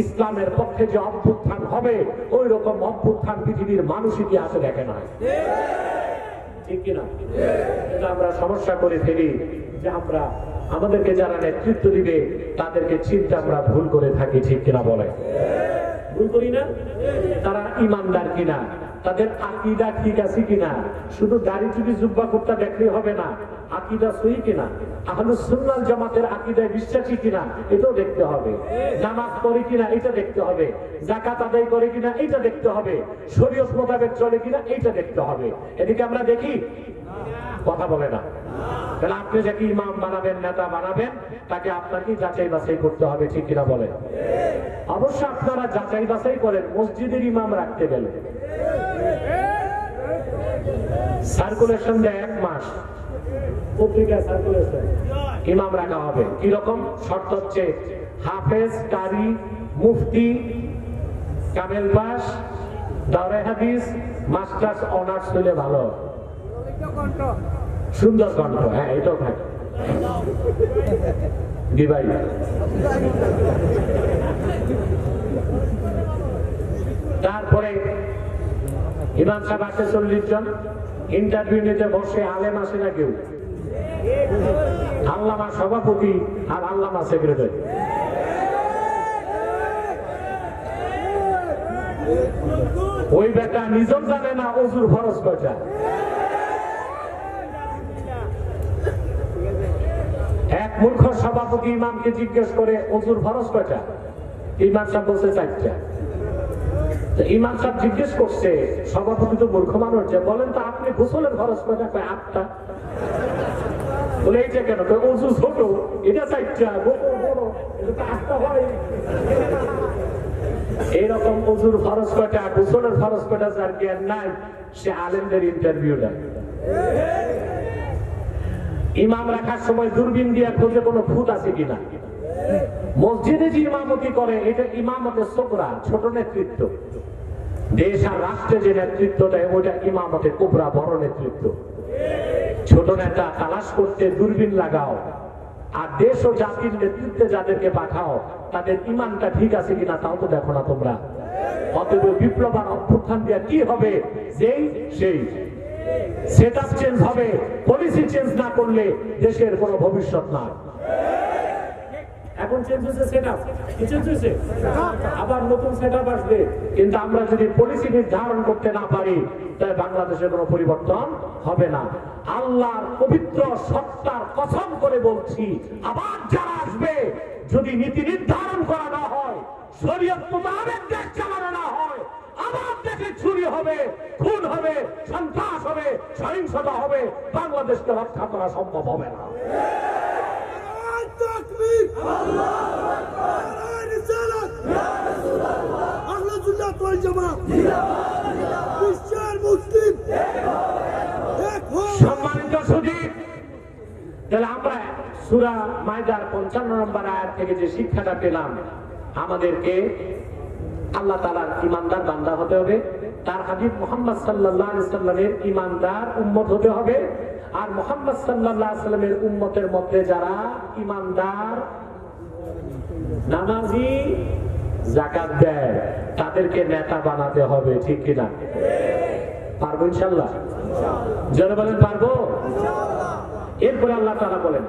[SPEAKER 1] ইসলামের পক্ষে যে অভ্যুত্থান হবে, ওই রকম অভ্যুত্থান পৃথিবীর মানুষ ইতিহাসে দেখে নাই। ঠিক কিনা? এটা আমরা সমস্যা করে ফেলি যে আমরা আমাদেরকে যারা নেতৃত্ব দিবে তাদেরকে চিন্তা আমরা ভুল করে থাকি। ঠিক কিনা বলে? ভুল করি না? তারা ইমানদার কিনা, তাদের আকীদা ঠিক আছে কিনা, শুধু দাড়ি চুটি জুব্বা কুর্তা দেখলেই হবে না, আকীদা সহি কিনা, আহলুস সুন্নাহ ওয়াল জামাতের আকীদায় বিশ্বাসী কিনা এটাও দেখতে হবে, নামাজ পড়ে কিনা এটা দেখতে হবে, যাকাত আদায় করে কিনা এটা দেখতে হবে, শরীয়ত মোতাবেক চলে কিনা এটা দেখতে হবে। এদিকে আমরা দেখি, কথা বলে না। তাহলে আপনি যাকে ইমাম বানাবেন, নেতা বানাবেন, তাকে আপনাকে যাচাই বাছাই করতে হবে। ঠিক কিনা বলে? অবশ্য আপনারা যাচাই বাছাই করেন মসজিদের ইমাম রাখতে গেলে। সার্কুলেশন দেয় 1 মাস, পত্রিকায় সার্কুলেশন, ইমাম রাখা হবে। কিরকম শর্ত হচ্ছে, হাফেজ, কারি, মুফতি, কামেল পাস, দাওরায়ে হাদিস, মাস্টার্স, অনার্স হলে ভালো, সুন্দর কণ্ঠ, হ্যাঁ এটাও থাকে। তারপরে ইমাম সাহেব আসে 40 জন, ইন্টারভিউ নিতে বসে আলেম আসে না কেউ, আল্লামা সভাপতি আর আল্লামা সেক্রেটারি। ওই বেটা নিজেও জানে না ওযুর ফরজ কয়টা। মূর্খ সভাপতি ইমামকে জিজ্ঞেস করে ওযুর ফরজ কয়টা? ইমাম সাহেব বলছে 4টা। ইমাম সাহেব জিজ্ঞেস করছে, সভাপতি তো মূর্খ মানুষ, যে বলেন তো আপনি গোসলের ফরজ কয়টা? 8টা। বলে এইটা কেন? ওযু ছোট, এটা 4টা, গোসল বড়, এটা তো 8টা হয়। এইরকম ওযুর ফরজ কয়টা, গোসলের ফরজ কয়টা যার জ্ঞান নাই, সে আলেমদের ইন্টারভিউ দেয়। ইমাম রাখার সময় দূরবীন দিয়ে খোঁজে কোনো খুঁত আছে কিনা। মসজিদে যে ইমামতি করে এটা ইমামতের সোকরা, ছোট নেতৃত্ব। দেশ আর রাষ্ট্রে যে নেতৃত্ব দেয় ওটা ইমামতের কোবরা, বড় নেতৃত্ব। ছোট নেতা তালাশ করতে দূরবীন লাগাও, আর দেশ ও জাতির নেতৃত্বে যাদেরকে পাঠাও তাদের ইমানটা ঠিক আছে কিনা তাও তো দেখো না তোমরা। অতএব বিপ্লব আর অভ্যুত্থান দিয়ে কি হবে? যেই সেই সেটআপ চেঞ্জ হবে, পলিসি চেঞ্জ না করলে দেশের কোনো ভবিষ্যৎ নাই। এখন চেঞ্জ হয়েছে সেটআপ, কি চেঞ্জ হয়েছে? আবার নতুন সেটআপ আসবে। কিন্তু আমরা যদি পলিসি নির্ধারণ করতে না পারি তাহলে বাংলাদেশের কোনো পরিবর্তন হবে না। আল্লাহর পবিত্র সত্তার কসম করে বলছি, আবার যারা আসবে যদি নীতি নির্ধারণ করা না হয়, শরীয়ত মোতাবেক দেশ চালানো না হয়, আবার দেশে চুরি হবে, খুন হবে, সন্ত্রাস হবে, সহিংসতা হবে, বাংলাদেশকে রক্ষা করা সম্ভব হবে না। সম্মানিত সুধীর, তাহলে আমরা সূরা মাইদার 55 নম্বর আয়াত থেকে যে শিক্ষাটা পেলাম, আমাদেরকে আল্লাহ তাআলার ঈমানদার বান্দা হতে হবে, তার হাবিব মুহাম্মদ সাল্লাল্লাহু আলাইহি সাল্লামের ঈমানদার উম্মত হতে হবে। আর মুহাম্মদ সাল্লাল্লাহু আলাইহি সাল্লামের উম্মতের মধ্যে যারা ঈমানদার, নামাজি, যাকাত দেয়, তাদেরকে নেতা বানাতে হবে, ঠিক কিনা? পারবো ইনশাআল্লাহ? যারা বলেন পারবো। এরপরে আল্লাহ তাআলা বলেন,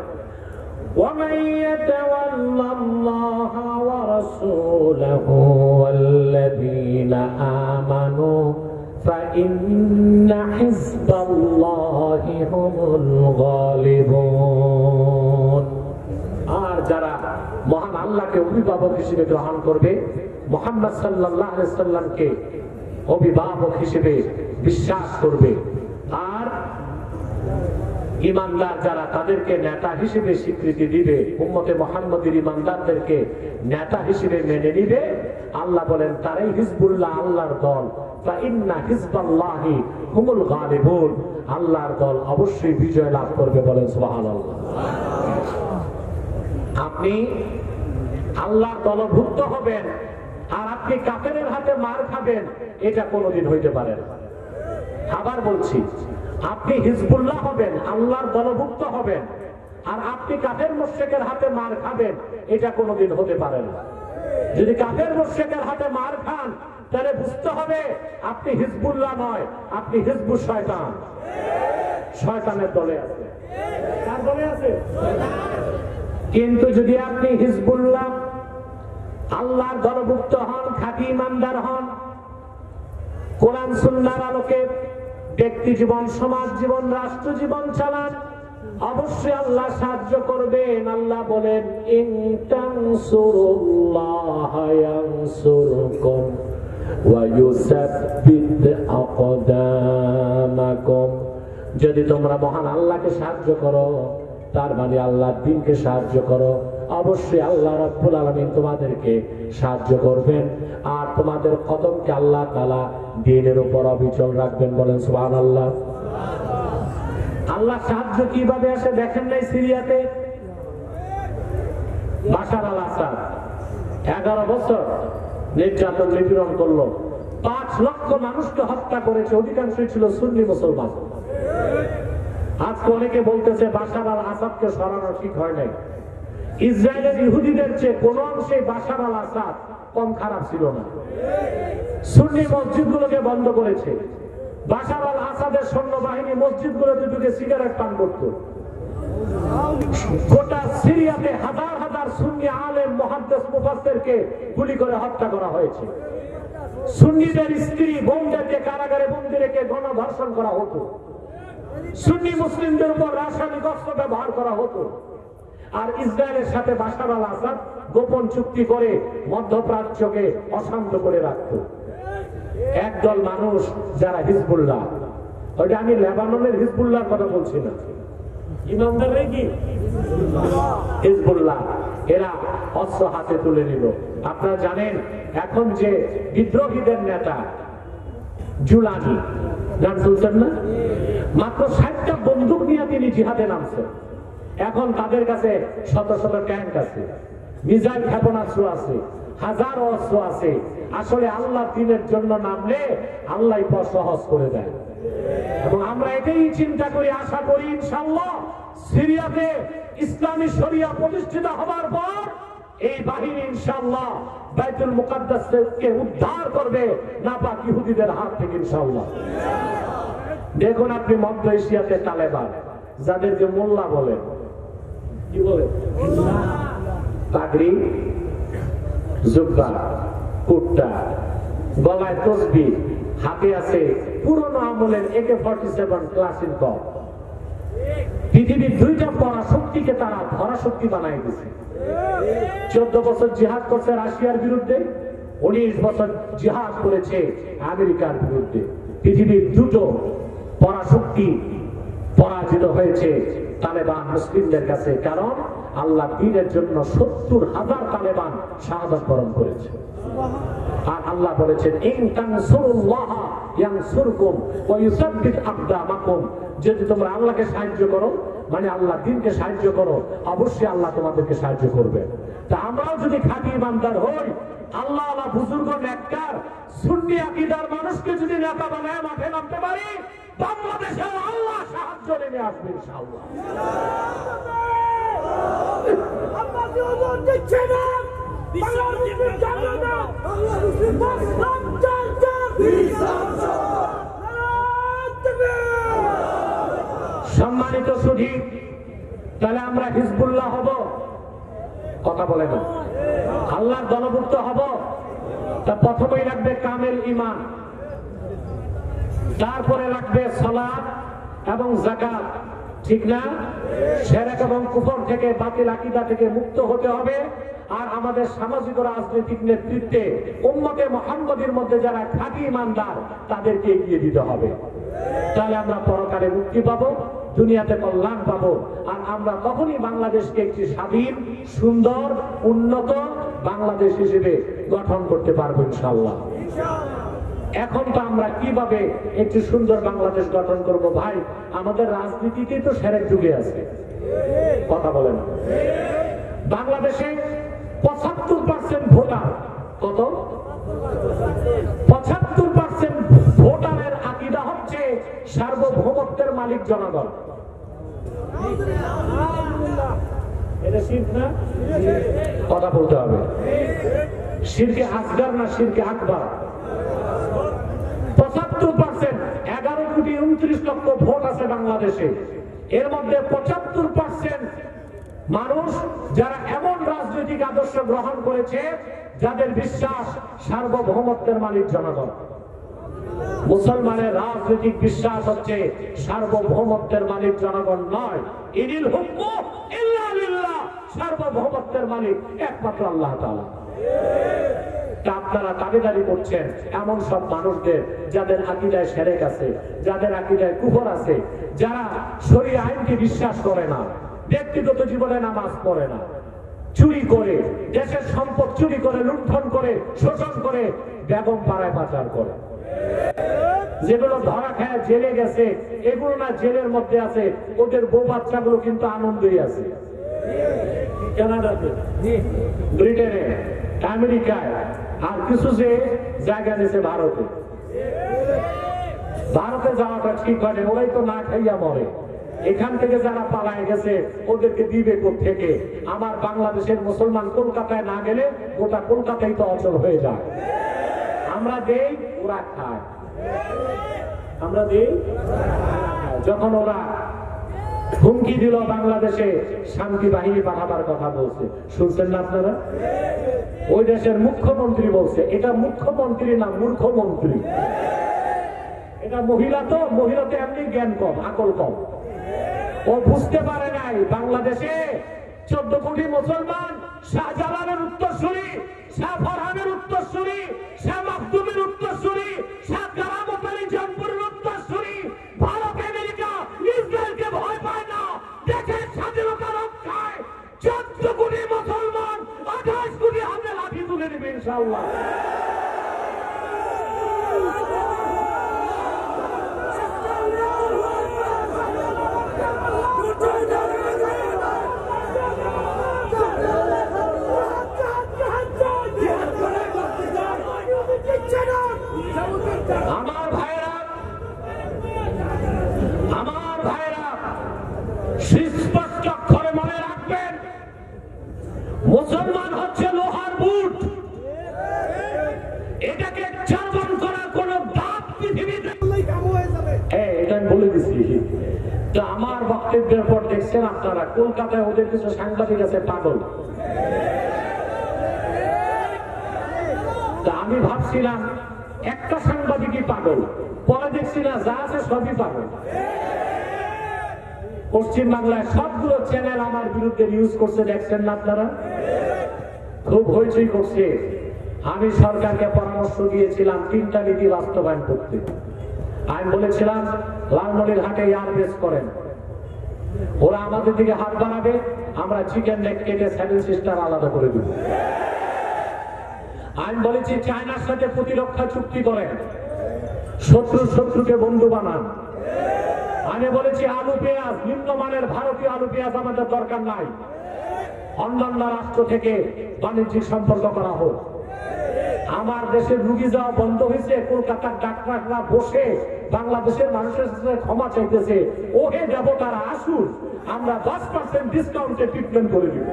[SPEAKER 1] وَمَن يَتَوَلَّ اللَّهَ وَرَسُولَهُ وَالَّذِينَ آمَنُوا فَإِنَّ حِزْبَ اللَّهِ هُمُ الْغَالِبُونَ। আর যারা মহান আল্লাহকে অভিভাবক হিসেবে গ্রহণ করবে, মুহাম্মদ সাল্লাল্লাহু আলাইহি সাল্লামকে অভিভাবক হিসেবে বিশ্বাস করবে, আর ইমানদার যারা তাদেরকে নেতা হিসেবে স্বীকৃতি দিবে, উম্মতে মুহাম্মদের ইমানদারদেরকে নেতা হিসেবে মেনে নিবে, আল্লাহ বলেন তারাই হিজবুল্লাহ, আল্লাহর দল। ফাইন্না হিজবাল্লাহি হুমুল গালিবুন, আল্লাহর দল অবশ্যই বিজয় লাভ করবে। বলেন সুবহানাল্লাহ। আপনি আল্লাহর দলভুক্ত হবেন আর আপনি কাফেরের হাতে মার খাবেন, এটা কোনোদিন হইতে পারে না। আবার বলছি, আপনি হিজবুল্লাহ হবেন, আল্লাহর দলভুক্ত হবেন, আর আপনি কাফের মুশরিকের হাতে মার খাবেন, এটা কোনোদিন হতে পারে না। যদি কাফের মুশরিকের হাতে মার খান তাহলে বুঝতে হবে আপনি হিজবুল্লাহ নয়, আপনি হিজবুশ শয়তান, শয়তানের দলে আছে। কার দলে আছে? কিন্তু যদি আপনি হিজবুল্লাহ, আল্লাহর দলভুক্ত হন, খাঁটি ইমানদার হন, কোরআন সুন্নাহর আলোকে ব্যক্তি জীবন, সমাজ জীবন, রাষ্ট্র জীবন চালান, অবশ্যই আল্লাহ সাহায্য করবেন। আল্লাহ বলেন, ইন তানসুরুল্লাহ ইয়ানসুরকুম ওয়া ইউসাব্বিত আকদামাকুম। যদি তোমরা মহান আল্লাহকে সাহায্য করো, তার মানে আল্লাহর দ্বীনকে সাহায্য করো, অবশ্যই আল্লাহ রাব্বুল আলামিন তোমাদেরকে সাহায্য করবেন, আর তোমাদের কদমকে আল্লাহ তাআলা দ্বীনের উপর অবিচল রাখবেন। বলেন সুবহানাল্লাহ। আল্লাহ সাহায্য কিভাবে আসে দেখেন নাই? সিরিয়াতে বাশার আল আসাদ 11 বছর নির্যাতন নিপীড়ন করলো, 5 লক্ষ মানুষকে হত্যা করেছে, অধিকাংশই ছিল সুন্নি মুসলমান। আজকে অনেকে বলতেছে বাশার আল আসাদকে সরানো ঠিক হয় নাই। ইসরায়েলের ইহুদিদের চেয়ে কোন অংশে বাশার আল আসাদ কম খারাপ ছিল না। সুন্নি মসজিদগুলোকে বন্ধ করেছে। বাশার আল আসাদের সৈন্যবাহিনী মসজিদগুলোতে ঢুকে সিগারেট পান করত। গোটা সিরিয়াতে হাজার হাজার সুন্নি আলেম, মুহাদ্দিস, মুফাসসিরকে গুলি করে হত্যা করা হয়েছে। সুন্নিদের স্ত্রী বোনদেরকে কারাগারে বন্দী রেখে গণধর্ষণ করা হতো। সুন্নি মুসলিমদের উপর রাসায়নিক অস্ত্র ব্যবহার করা হতো। আর ইসরায়েলের সাথে বাশার আল আসাদ গোপন চুক্তি করে মধ্যপ্রাচ্যকে অশান্ত করে রাখত। একদল মানুষ যারা হিজবুল্লাহ, ওইটা আমি লেবাননের হিজবুল্লাহর কথা বলছি না, ইমামদার কি হিজবুল্লাহ, এরা অস্ত্র হাতে তুলে নিল। আপনারা জানেন এখন যে বিদ্রোহীদের নেতা জুলানি, গান শুনছেন না? মাত্র 60টা বন্দুক নিয়ে তিনি জিহাদে নামছেন। এখন তাদের কাছে শত শত ট্যাঙ্ক আছে, মিসাইল ক্ষেপণাস্ত্র আছে, হাজারো অস্ত্র আছে। আসলে আল্লাহ দ্বীনের জন্য নামলে আল্লাহ পথ সহজ করে দেয়। এবং আমরা এটাই চিন্তা করি, আশা করি ইনশাআল্লাহ সিরিয়াতে ইসলামী শরিয়া প্রতিষ্ঠিত হবার পর এই বাহিনী ইনশাআল্লাহ বাইতুল মুকাদ্দাসকে উদ্ধার করবে নাপাক ইহুদিদের হাত থেকে ইনশাআল্লাহ। দেখুন আপনি মধ্য এশিয়াতে তালেবান, যাদেরকে মোল্লা বলেন, কি বলে, পাগড়ি, জুব্বা, কুর্তা, গলায় তসবিহ, হাতে আছে পুরনো আমলের AK-47 ক্লাসিনকভ। পৃথিবীর 2টা পরাশক্তিকে তারা ধরাশক্তি বানাই দিয়েছে। 14 বছর জিহাদ করছে রাশিয়ার বিরুদ্ধে, 19 বছর জিহাদ করেছে আমেরিকার বিরুদ্ধে। পৃথিবীর 2টো পরাশক্তি পরাজিত হয়েছে তালেবান মুসলিমদের কাছে, কারণ আল্লাহ দ্বীনের জন্য 70,000 তালেবান শাহাদাত বরণ করেছে। আর আল্লাহ বলেছেন ইন তানসুরুল্লাহ ইয়ানসুরকুম ওয়া ইউসাব্বিত আকদামাকুম, যদি তোমরা আল্লাহকে সাহায্য করো, মানে আল্লাহ দ্বীনকে সাহায্য করো, অবশ্যই আল্লাহ তোমাদেরকে সাহায্য করবে। তা আমরাও যদি খাঁটি ইমানদার হই, আল্লাহ আল্লাহ বুজুর্গ নেককার সুন্নি আকীদার মানুষকে যদি নেতা বানায় মাঠে নামতে পারি, বাংলাদেশেও আল্লাহ সাহায্য নেমে আসবে ইনশাআল্লাহ। আল্লাহ দিওজন দিচ্ছে না, বাংলাদেশের জানানা মুসলিম সম্মানিত সুধী, তাহলে আমরা হিজবুল্লাহ হব, কথা বলে না, আল্লাহর দলভুক্ত হব। তা প্রথমেই লাগবে কামেল ঈমান, তারপরে লাগবে সালাত এবং যাকাত, ঠিক না? শিরক এবং কুফর থেকে, বাতিল আকীদা থেকে মুক্ত হতে হবে। আর আমাদের সামাজিক ও রাজনৈতিক নেতৃত্বে উম্মতে মুহাম্মদীর মধ্যে যারা খাঁটি ঈমানদার তাদেরকে এগিয়ে দিতে হবে। তাহলে আমরা পরকালে মুক্তি পাবো, দুনিয়াতে কল্যাণ পাবো। আর আমরা তখনই বাংলাদেশকে একটি স্বাধীন, সুন্দর, উন্নত বাংলাদেশ হিসেবে গঠন করতে পারবো ইনশাআল্লাহ। এখন তো আমরা কিভাবে একটি সুন্দর বাংলাদেশ গঠন করব? ভাই, আমাদের রাজনীতিতে তো শিরক ঢুকে আছে, কথা বলেন। বাংলাদেশে 75% ভোটার, কত? 75% ভোটারের আকীদা হচ্ছে সার্বভৌমত্বের মালিক জনগণ। এটা শিরক না? কথা বলতে হবে। শিরকে আসগার না শিরকে আকবার? 75%, 11,29,00,000 ভোট আছে বাংলাদেশে। এর মধ্যে 75% মানুষ যারা এমন রাজনৈতিক আদর্শ গ্রহণ করেছে যাদের বিশ্বাস সার্বভৌমত্বের মালিক জনগণ। মুসলমানের রাজনৈতিক বিশ্বাস হচ্ছে সার্বভৌমত্বের মালিক জনগণ নয়, ইনিল হুকমু ইল্লা লিল্লাহ, সার্বভৌমত্বের মালিক একমাত্র আল্লাহ তাআলা। আপনারা দাবিদারি করছেন এমন সব মানুষদের যাদের আকীদায় শিরক আছে, যাদের আকীদায় কুফর আছে, যারা শরীয়ত আইনকে বিশ্বাস করে না, ব্যক্তিগত জীবনে নামাজ পড়ে না, চুরি করে, দেশের সম্পদ চুরি করে, লুণ্ঠন করে, শোষণ করে, বেগম পাড়ায় পাচার করে। যেগুলো ধরা খায় জেলে গেছে, এগুলো না জেলের মধ্যে আছে, ওদের বউ বাচ্চাগুলো কিন্তু আনন্দই আছে। কানাডাতে, ব্রিটেনে, আমেরিকায়, আর কিছু যে জায়গা নিয়েছে ভারতে। ভারতে যাওয়াটা ঠিক হয়, ওরাই তো না খাইয়া মরে। এখান থেকে যারা পালায় গেছে ওদেরকে দিবে থেকে। আমার বাংলাদেশের মুসলমান কলকাতায় না গেলে গোটা কলকাতাই তো অচল হয়ে যায়। আমরা দেই, ওরা খায়। আমরা দেই। যখন ওরা হুমকি দিল বাংলাদেশে শান্তি বাহিনী পাঠাবার কথা বলছে, শুনছেন না আপনারা? ওই দেশের মুখ্যমন্ত্রী বলছে, এটা মুখ্যমন্ত্রী না মূর্খমন্ত্রী। এটা মহিলা তো, মহিলাতে এমনি জ্ঞান কম, আকল কম। ও বুঝতে পারে নাই বাংলাদেশে 14 কোটি মুসলমান শাহজালালের উত্তরসূরি, শাহ ফরহানের উত্তরসূরি, শাহ মাকদুমের উত্তরসূরি, শাহ কারামত আলী জনপুরের উত্তরসূরি। ভারত আমেরিকা ইসরায়েলকে ভয় পায় না, দেশের স্বাধীনতা রক্ষায় 14 কোটি মুসলমান 28 কোটি হাতে লাঠি তুলে নেবে ইনশাআল্লাহ। আমার ভাইরা সুস্পষ্ট অক্ষরে মনে রাখবেন, মুসলমান হচ্ছে লোহার বুট, এটাকে চাপন করার কোন দাঁত পৃথিবীতে এটা আমি বলে দিচ্ছি। তো আমার বক্তব্যের পর দেখছেন আপনারা কলকাতায় ওদের কিছু সাংবাদিক আছে পাগল। তা আমি ভাবছিলাম একটা সাংবাদিকই পাগল, পরে দেখছি না যা আছে সবই পাগল। পশ্চিম বাংলায় সবগুলো চ্যানেল আমার বিরুদ্ধে নিউজ করছে, দেখছেন না আপনারা? খুব হইচই করছে। আমি সরকারকে পরামর্শ দিয়েছিলাম 3টা নীতি বাস্তবায়ন করতে। আমি বলেছিলাম লালমনিরহাটে এয়ারবেস করেন, ওরা আমাদের দিকে হাত বাড়াবে, আমরা চিকেন লেগ কেটে 7 সিস্টার আলাদা করে দেব। আমি বলেছি চায়নার সাথে প্রতিরক্ষা চুক্তি করেন, শত্রুকে বন্ধু বানান। আমি বলেছি আলু পেঁয়াজ নিম্নমানের ভারতীয় আলু পেঁয়াজ আমাদের দরকার নাই, অন্যান্য রাষ্ট্র থেকে বাণিজ্যিক সম্পর্ক করা হোক। আমার দেশের রুগী যাওয়া বন্ধ হয়েছে, কলকাতার ডাক্তাররা বসে বাংলাদেশের মানুষের সাথে ক্ষমা চাইতেছে, ওহে দেবতারা আসুন, আমরা 10% ডিসকাউন্টে ট্রিটমেন্ট করে দিব।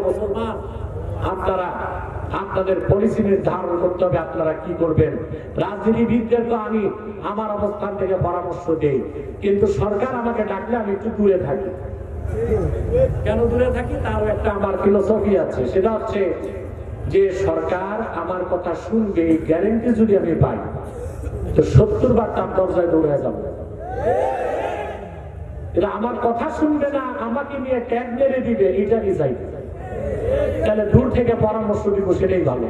[SPEAKER 1] মুসলমান আপনারা আপনাদের পলিসি নির্ধারণ করতে হবে, আপনারা কি করবেন। রাজনীতিবিদদের তো আমি আমার অবস্থান থেকে পরামর্শ দেই, কিন্তু সরকার আমাকে ডাকলে আমি একটু দূরে থাকি। কেন দূরে থাকি তারও একটা আমার ফিলোসফি আছে, সেটা হচ্ছে যে সরকার আমার কথা শুনবে এই গ্যারেন্টি যদি আমি পাই তো 70 বার তার দরজায় দৌড়ে যাব। এটা আমার কথা শুনবে না, আমাকে নিয়ে ট্যাগ মেরে দিবে, এটা আমি চাই। তাহলে দূর থেকে পরামর্শ দিব, সেটাই ভালো।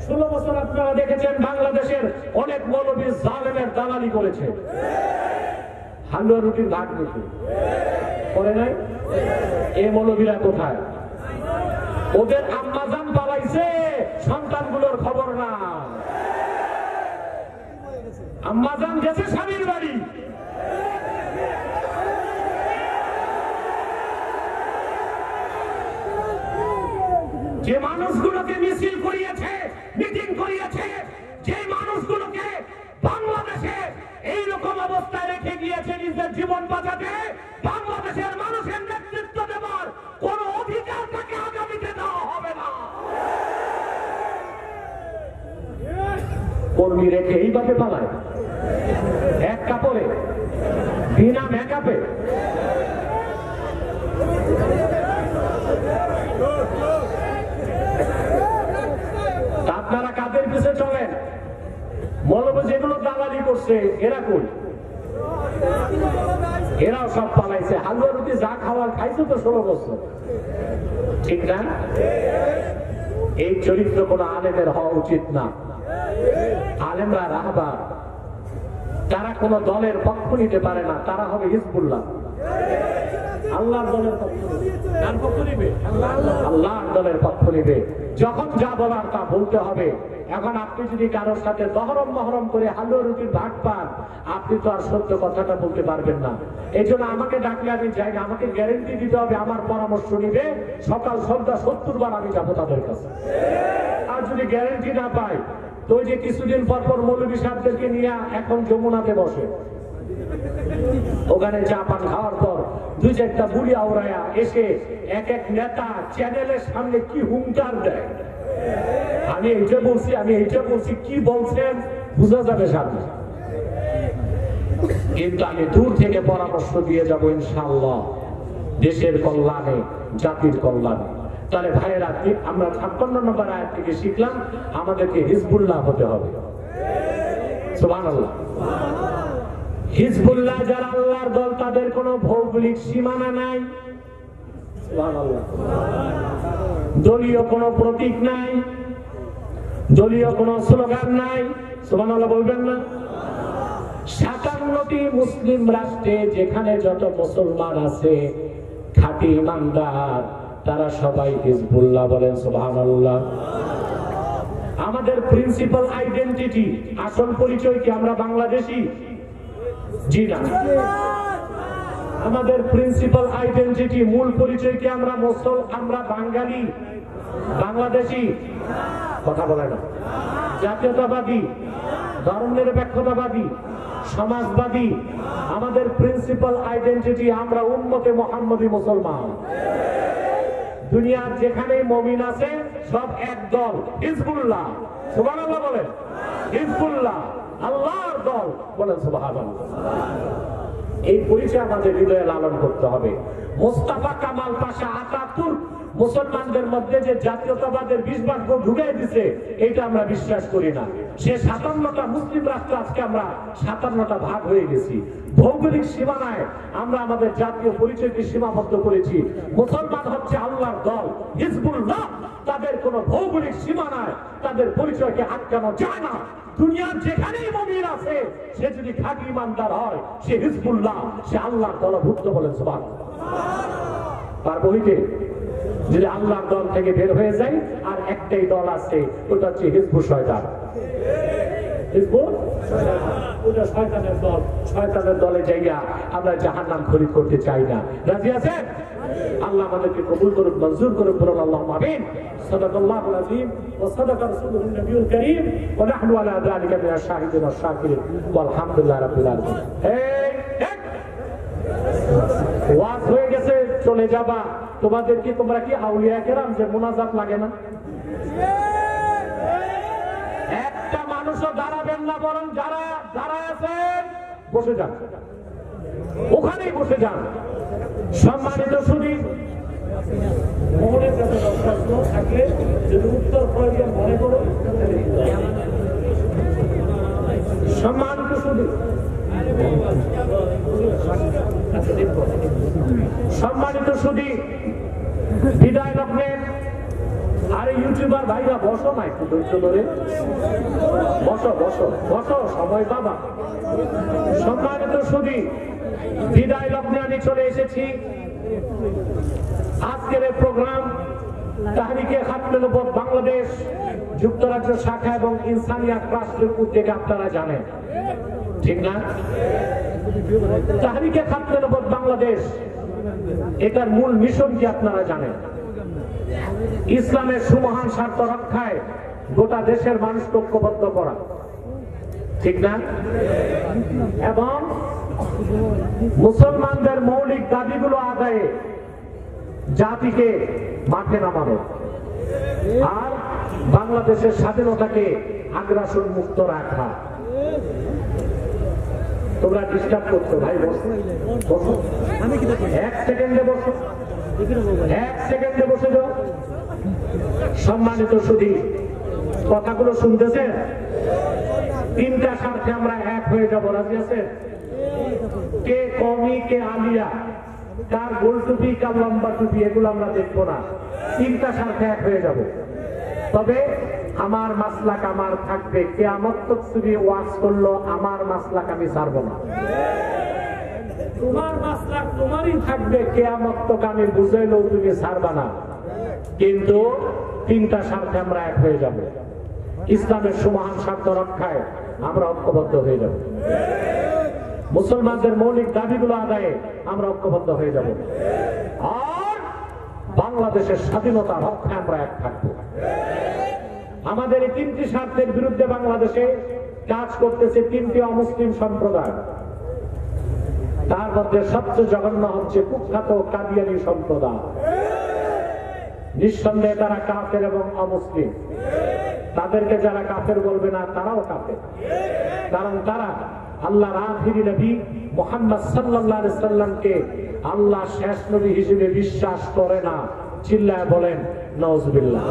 [SPEAKER 1] 16 বছর আপনারা দেখেছেন বাংলাদেশের অনেক মৌলবী জালেমের দালালি করেছে, হালুয়া রুটির ভাগ নিতে করে নাই। এই মৌলবীরা কোথায়? ওদের আম্মাজান পালাইছে, সন্তানগুলোর খবর না। আম্মাজান গেছে স্বামীর বাড়ি, যে মানুষগুলোকে মিছিল করিয়েছে, মিটিং করিয়েছে, যে মানুষগুলোকে বাংলাদেশে এইরকম অবস্থায় রেখে গিয়েছে নিজের জীবন বাঁচাতে, বাংলাদেশের মানুষের নেতৃত্ব দেওয়ার কোন অধিকার তাকে আগামীতে দেওয়া হবে না। কর্মী রেখে এইভাবে পালায়, এক কাপড়ে, বিনা মেকআপে। আপনারা কাদের পিছে চলেন? মৌলবী যেগুলো দালালি করছে এরা কই? এরাও সব পালাইছে। হালুয়া রুটি যা খাওয়ার খাইছে তো 16 বছর, ঠিক না? এই চরিত্র কোন আলেমের হওয়া উচিত না। আলেমরা রাহবার, তারা কোন দলের পক্ষ নিতে পারে না, তারা হবে হিজবুল্লাহ। আল্লাহর দলের পক্ষ নিবে, আল্লাহর দলের পক্ষ নিবে। যখন যা বলার তা বলতে হবে। এখন আপনি যদি কারোর সাথে দহরম মহরম করে হালুয়া রুটির ভাগ পান, আপনি তো আর সত্য কথাটা বলতে পারবেন না। এই জন্য আমাকে ডাকলে আমি যাই না, আমাকে গ্যারেন্টি দিতে হবে, আমার পরামর্শ নিবে, সকাল সন্ধ্যা 70 বার আমি যাবো তাদের কাছে। আর যদি গ্যারেন্টি না পাই তো ওই যে কিছুদিন পর পর মৌলবী সাহেবদেরকে নিয়ে এখন যমুনাতে বসে, ওখানে চা পান খাওয়ার পর 2-4টা বুড়ি আওড়ায়া এসে এক এক নেতা চ্যানেলের সামনে কি হুঙ্কার দেয়। আমি এইটা বলছি, কি বলছেন বুঝা যাবে সামনে। কিন্তু আমি দূর থেকে পরামর্শ দিয়ে যাব ইনশাআল্লাহ, দেশের কল্যাণে, জাতির কল্যাণে। তাহলে ভাইয়েরা, আমরা 56 নম্বর আয়াত থেকে শিখলাম আমাদেরকে হিজবুল্লাহ হতে হবে। সুবহানাল্লাহ। হিজবুল্লাহ যারা আল্লাহর দল, তাদের কোনো ভৌগোলিক সীমানা নাই, সুবহানাল্লাহ। দলীয় কোনো প্রতীক নাই, দলীয় কোনো স্লোগান নাই, সুবহানাল্লাহ বলবেন না? 57টি মুসলিম রাষ্ট্রে যেখানে যত মুসলমান আছে খাঁটি ইমানদার, তারা সবাই হিজবুল্লাহ বলেন, সুবহানাল্লাহ। আমাদের প্রিন্সিপাল আইডেন্টিটি, আসল পরিচয় কি আমরা বাংলাদেশি? জি না। আমাদের প্রিন্সিপাল আইডেন্টিটি, মূল পরিচয় কি আমরা আমরা বাঙালি, বাংলাদেশি? কথা বলে না। জাতীয়তাবাদী, ধর্মনিরপেক্ষতাবাদী, সমাজবাদী? আমাদের প্রিন্সিপাল আইডেন্টিটি আমরা উম্মতে মুহাম্মদী মুসলমান। দুনিয়ার যেখানে মুমিন আছে সব এক দল, হিজবুল্লাহ। সুবহানাল্লাহ বলেন। হিজবুল্লাহ আল্লাহর দল বলেন, সুবহানাল্লাহ। এই পরিচয় আমাদের হৃদয়ে লালন করতে হবে। মোস্তফা কামাল পাশা আতাতুর্ক মুসলমানদের মধ্যে যে জাতীয়তাবাদের বিষবাষ্প ঢুকাই দিছে, এটা আমরা বিশ্বাস করি না। সে 57টা মুসলিম রাষ্ট্র, আজকে আমরা 57টা ভাগ হয়ে গেছি। ভৌগোলিক সীমানায় আমরা আমাদের জাতীয় পরিচয়কে সীমাবদ্ধ করেছি। মুসলমান হচ্ছে আল্লাহর দল, হিজবুল্লাহ। তাদের কোন ভৌগোলিক সীমানায় তাদের পরিচয়কে আটকানো যায় না। দুনিয়ার যেখানেই মুমিন আছে, সে যদি খাঁটি ইমানদার হয়, সে হিজবুল্লাহ, সে আল্লাহর দলভুক্ত বলেন, সুবহানাল্লাহ। পারবো হইতে? যদি আল্লাহর দল থেকে বের হয়ে যায়, আর একটাই দল আছে, ওটা হচ্ছে হিজবুল শয়তান। হিজবুল ওটা শয়তানের দল। শয়তানের দলে যাইয়া আমরা জাহান্নাম খরিদ করতে চাই না। রাজি আছেন? আল্লাহ আমাদেরকে কবুল করুন, মঞ্জুর করুন, বলুন আল্লাহুম্মা আমিন। সাদাকাল্লাহুল আযীম ওয়া সাদাকা রাসূলুহুন নবিয়ুল কারীম ওয়া নাহনু আলা যালিকা মিনাশ শাহিদিন ওয়াশ শাকিরিন ওয়া আলহামদুলিল্লাহি রাব্বিল আলামিন। ওয়াজ হয়ে গেছে, চলে যাবা। তোমাদের কি, তোমরা কি আউলিয়া কেরাম যে মুনাজাত লাগে না? একটা মানুষও দাঁড়াবেন না, বরং যারা দাঁড়ায় আছেন বসে যান, ওখানেই বসে যান। সম্মানিত সুধী, মোহনের কাছে দরখাস্ত থাকলে যদি উত্তর প্রয়োজন মনে করুন। সম্মানিত সুধী, সম্মানিত সুধী, বিদায় লগ্নে আরে ইউটিউবার ভাইরা বসো না, একটু ধৈর্য ধরে বসো, বসো, বসো, সময় বাবা। সম্মানিত সুধী, বিদায় লগ্নে আমি চলে এসেছি। আজকের এই প্রোগ্রাম তাহরিকে খাতমে নবুয়ত বাংলাদেশ যুক্তরাজ্য শাখা এবং ইনসানিয়াত ট্রাস্টের উদ্যোগে, আপনারা জানেন, ঠিক না? তাহরিকে খাতমে নবুয়ত বাংলাদেশ, এটার মূল মিশন কি আপনারা জানেন? ইসলামের সুমহান স্বার্থ রক্ষায় গোটা দেশের মানুষকে ঐক্যবদ্ধ করা, ঠিক না? এবং মুসলমানদের মৌলিক দাবিগুলো আদায়ে জাতিকে মাঠে নামানো, আর বাংলাদেশের স্বাধীনতাকে আগ্রাসন মুক্ত রাখা। তোমরা ডিস্টার্ব করছো ভাই, বসো, বসো, 1 সেকেন্ডে বসো, 1 সেকেন্ডে বসে যাও। সম্মানিত সুধী, কথাগুলো শুনতেছেন? 3টা স্বার্থে আমরা এক হয়ে যাবো। রাজি আছেন? কে কমি, কে আলিয়া, কার গোল টুপি, কার লম্বা টুপি, এগুলো আমরা দেখবো না। 3টা স্বার্থে এক হয়ে যাব। তবে আমার মাসলাক আমার থাকবে। কিয়ামত তক শুধু ওয়াজ করলো, আমার মাসলাক আমি ছাড়বো না। তোমার মাসলাক তোমারই থাকবে, কিয়ামত তক আমি বুঝাইলেও তুমি ছাড়বা না। কিন্তু 3টা স্বার্থে আমরা এক হয়ে যাব। ইসলামের সুমহান স্বার্থ রক্ষায় আমরা ঐক্যবদ্ধ হয়ে যাব। মুসলমানদের মৌলিক দাবিগুলো আদায়ে আমরা ঐক্যবদ্ধ হয়ে যাব। আর বাংলাদেশের স্বাধীনতা রক্ষায় আমরা এক থাকবো। আমাদের এই 3টি স্বার্থের বিরুদ্ধে বাংলাদেশে কাজ করতেছে 3টি অমুসলিম সম্প্রদায়। তার মধ্যে সবচেয়ে জঘন্য হচ্ছে কুখ্যাত কাদিয়ানী সম্প্রদায়। নিঃসন্দেহে তারা কাফের এবং অমুসলিম। তাদেরকে যারা কাফের বলবে না, তারাও কাফের। কারণ তারা আল্লাহর আখিরি নবী মুহাম্মদ সাল্লাল্লাহু আলাইহি সাল্লামকে আল্লাহ শেষ নবী হিসেবে বিশ্বাস করে না। চিল্লায় বলেন নাউজুবিল্লাহ।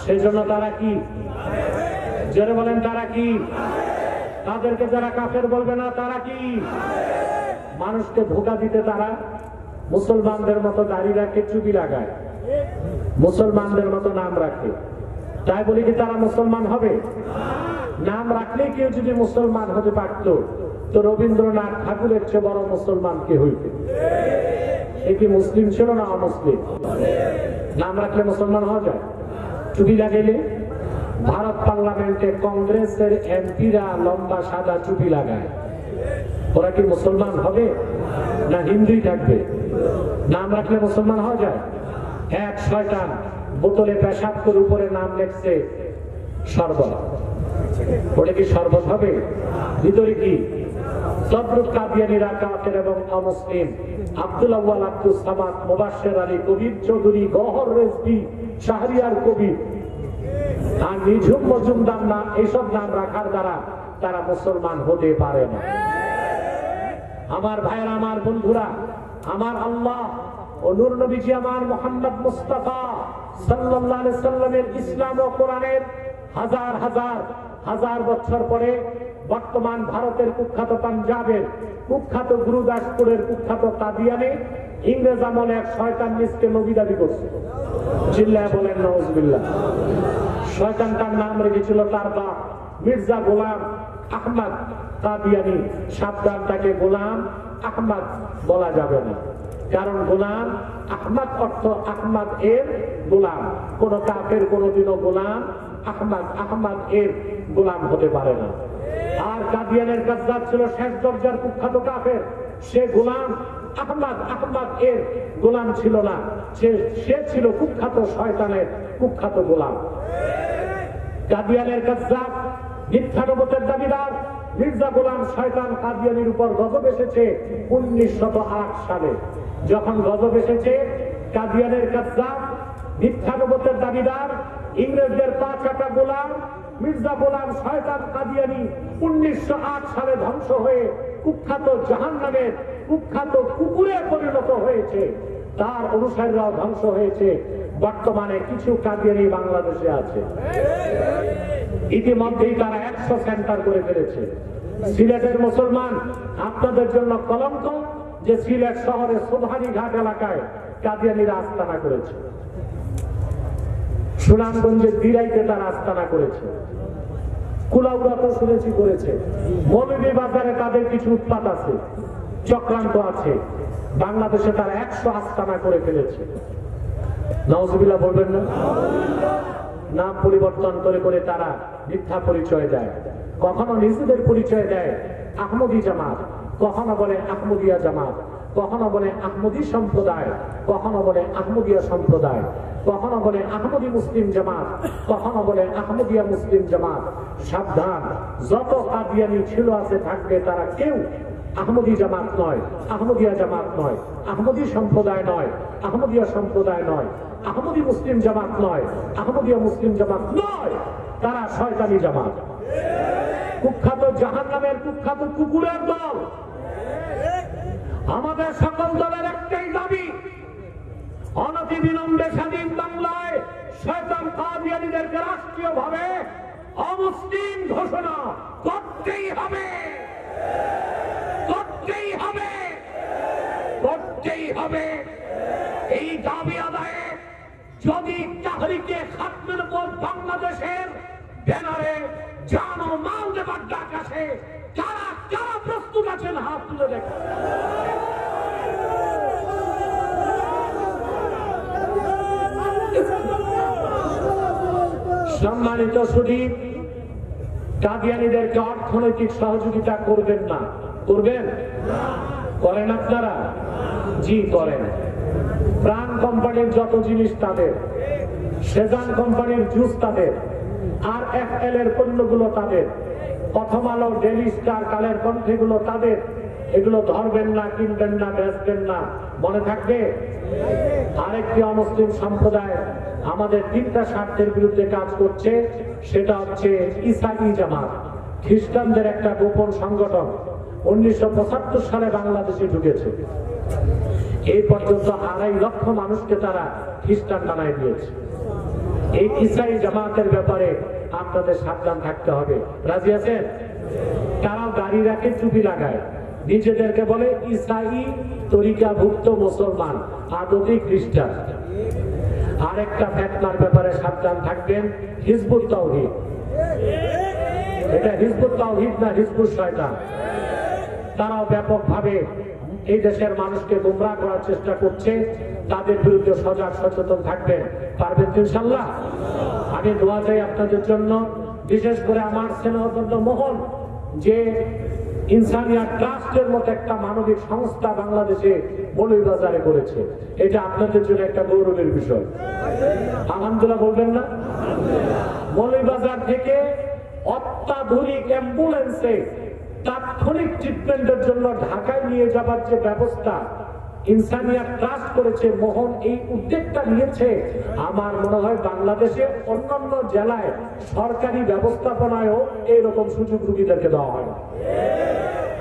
[SPEAKER 1] সেজন্য তারা কি? জোরে বলেন, তারা কি? তাদেরকে যারা কাফের বলবে না তারা কি? মানুষকে ধোঁকা দিতে তারা মুসলমানদের মতো দাড়ি রাখে, চুপি লাগায়, মুসলমানদের মতো নাম রাখে। তাই বলি কি তারা মুসলমান হবে? নাম রাখলে কেউ যদি মুসলমান হতে পারত তো রবীন্দ্রনাথ ঠাকুরের চেয়ে বড় মুসলমান কে হইতে? সে কি মুসলিম ছিল না অমুসলিম? নাম রাখলে মুসলমান হওয়া যায়? চুপি লাগাইলে ভারত পার্লামেন্টে কংগ্রেসের এমপিরা লম্বা সাদা চুপি লাগায়, ওরা কি মুসলমান হবে না হিন্দুই থাকবে? নাম রাখলে মুসলমান হওয়া যায়? এক শয়তান বোতলে পেশাব করে উপরে নাম লেখছে শরবত, ওটা কি শরবত হবে? ভিতরে কি তদ্রুপ কাদিয়ানীরা কাফের এবং অমুসলিম। আব্দুল আউয়াল, আব্দুল সামাদ, মুবাশশির আলী, কবির চৌধুরী, গওহর রেজভী, শাহরিয়ার কবির আর নিঝুম মজুমদার না, এইসব নাম রাখার দ্বারা তারা মুসলমান হতে পারে না। আমার ভাইয়েরা, আমার বন্ধুরা, আমার আল্লাহ ও নূর নবীজি আমার মুহাম্মদ মুস্তাফা সাল্লাল্লাহু আলাইহি সাল্লামের ইসলাম ও কোরআনের হাজার হাজার হাজার বছর পরে বর্তমান ভারতের কুখ্যাত পাঞ্জাবের কুখ্যাত গুরুদাসপুরের কুখ্যাত কাদিয়ানে ইংরেজ আমলে এক শয়তান নিজকে নবী দাবি করছে। চিল্লায় বলেন নাউজুবিল্লাহ। শয়তানটার নাম রেখেছিল তার বাপ মির্জা গোলাম আহমদ কাদিয়ানি। সাবধান, তাকে গোলাম আহমদ বলা যাবে না, কারণ গোলাম আহমদ অর্থ আহমদ এর গোলাম। কোন কাফের কোনদিনও গোলাম আহমদ এর গোলাম হতে পারে না। আর কাদিয়ানের কাযযাব ছিল শেষ দরজার কুখ্যাত কাফের, সে গোলাম আহমদ এর গোলাম ছিল না, সে ছিল কুখ্যাত শয়তানের কুখ্যাত গোলাম। কাদিয়ানের কাযযাব মিথ্যা নবুয়তের দাবিদার মির্জা গোলাম শয়তান কাদিয়ানির উপর গজব এসেছে 1908 সালে। যখন গজব এসেছে, কাদিয়ানের কাযযাব মিথ্যা নবুয়তের দাবিদার ইংরেজদের পা চাটা গোলাম মির্জা গোলাম শয়তান কাদিয়ানি 1908 সালে ধ্বংস হয়ে কুখ্যাত জাহান্নামের কুখ্যাত কুকুরে পরিণত হয়েছে। তার অনুসারীরাও ধ্বংস হয়েছে। বর্তমানে কিছু কাদিয়ানি বাংলাদেশে আছে। ইতিমধ্যেই তারা 100 সেন্টার করে ফেলেছে। সিলেটের মুসলমান, আপনাদের জন্য কলঙ্ক যে সিলেট শহরের সোভানি ঘাট এলাকায় কাদিয়ানিরা আস্তানা করেছে। সুনামগঞ্জের দিরাইতে তারা আস্তানা করেছে। কুলাউড়াতে শুনেছি করেছে। মৌলভী বাজারে তাদের কিছু উৎপাত আছে, চক্রান্ত আছে। বাংলাদেশে তারা 100 আস্তানা করে ফেলেছে। নাউজুবিল্লাহ বলবেন না? নাম পরিবর্তন করে করে তারা মিথ্যা পরিচয় দেয়। কখনো নিজেদের পরিচয় দেয় আহমদী জামাত, কখনো বলে আহমদিয়া জামাত, কখনো বলে আহমদী সম্প্রদায়, কখনো বলে আহমদিয়া সম্প্রদায়, কখনো বলে আহমদী মুসলিম জামাত, কখনো বলে আহমদিয়া মুসলিম জামাত। সাবধান, যত কাদিয়ানি ছিল আছে থাকবে, তারা কেউ আহমদী জামাত নয়, আহমদিয়া জামাত নয়, আহমদী সম্প্রদায় নয়, আহমদিয়া সম্প্রদায় নয়, আহমদী মুসলিম জামাত নয়, আহমদিয়া মুসলিম জামাত নয়। তারা শয়তানি জামাত, কুখ্যাত জাহান্নামের কুখ্যাত কুকুরের দল। আমাদের সকল দলের একটাই দাবি, অনতিবিলম্বে স্বাধীন বাংলায় শয়তান কাদিয়ানীদেরকে রাষ্ট্রীয়ভাবে অমুসলিম ঘোষণা করতেই হবে, করতেই হবে, করতেই হবে। এই দাবি আদায়ে যদি তাহরিকে খাতমের উপর বাংলাদেশের ব্যানারে জান ও মাল দেবার ডাক আসে, কারা কারা প্রস্তুত আছেন হাত তুলে দেখেন। সম্মানিত সুধী, কাদিয়ানীদেরকে অর্থনৈতিক সহযোগিতা করবেন না? করবেন? করেন আপনারা? জি করেন। প্রাণ কোম্পানির যত জিনিস তাদের, সেজান কোম্পানির জুস তাদের, আর FL এর পণ্যগুলো তাদের, প্রথম আলো, ডেইলি স্টার, কালের কণ্ঠেগুলো তাদের। এগুলো ধরবেন না, কিনবেন না, বেচবেন না। মনে থাকবে, আরেকটি অমুসলিম সম্প্রদায় আমাদের 3টা স্বার্থের বিরুদ্ধে কাজ করছে। সেটা হচ্ছে ইসাই জামাত, খ্রিস্টানদের একটা গোপন সংগঠন। 1975 সালে বাংলাদেশে ঢুকেছে। এই পর্যন্ত 2.5 লক্ষ মানুষকে তারা খ্রিস্টান বানায় দিয়েছে। এই ইসাই জামাতের ব্যাপারে আপনাদের সাবধান থাকতে হবে। রাজি আছেন? তারাও দাড়ি রাখে, টুপি লাগায়, নিজেদেরকে বলে ইসাই তরিকাভুক্ত মুসলমান, আদতে খ্রিস্টান। আরেকটা ফিতনার ব্যাপারে সাবধান থাকবেন, হিজবুত তাওহীদ। এটা হিজবুত তাওহীদ না হিজবুত শয়তান। তারাও ব্যাপকভাবে এই দেশের মানুষকে গোমরাহ করার চেষ্টা করছে। তাদের বিরুদ্ধে সজাগ সচেতন থাকবেন। পারবেন ইনশাআল্লাহ? আমি দোয়া চাই আপনাদের জন্য, বিশেষ করে আমার স্নেহধন্য মোহন যে ইনসানিয়া ট্রাস্টের মতো একটা মানবিক সংস্থা বাংলাদেশে মৌলভীবাজারে করেছে, এটা আপনাদের জন্য একটা গৌরবের বিষয়। আলহামদুলিল্লাহ বলবেন না? মৌলভীবাজার থেকে অত্যাধুনিক অ্যাম্বুলেন্সে তাৎক্ষণিক ট্রিটমেন্টের জন্য ঢাকায় নিয়ে যাবার যে ব্যবস্থা ইনসানিয়া ট্রাস্ট করেছে, মোহন এই উদ্যোগটা নিয়েছে, আমার মনে হয় বাংলাদেশে অন্যান্য জেলায় সরকারি ব্যবস্থাপনায়ও এইরকম সুযোগ রোগীদেরকে দেওয়া হয় না।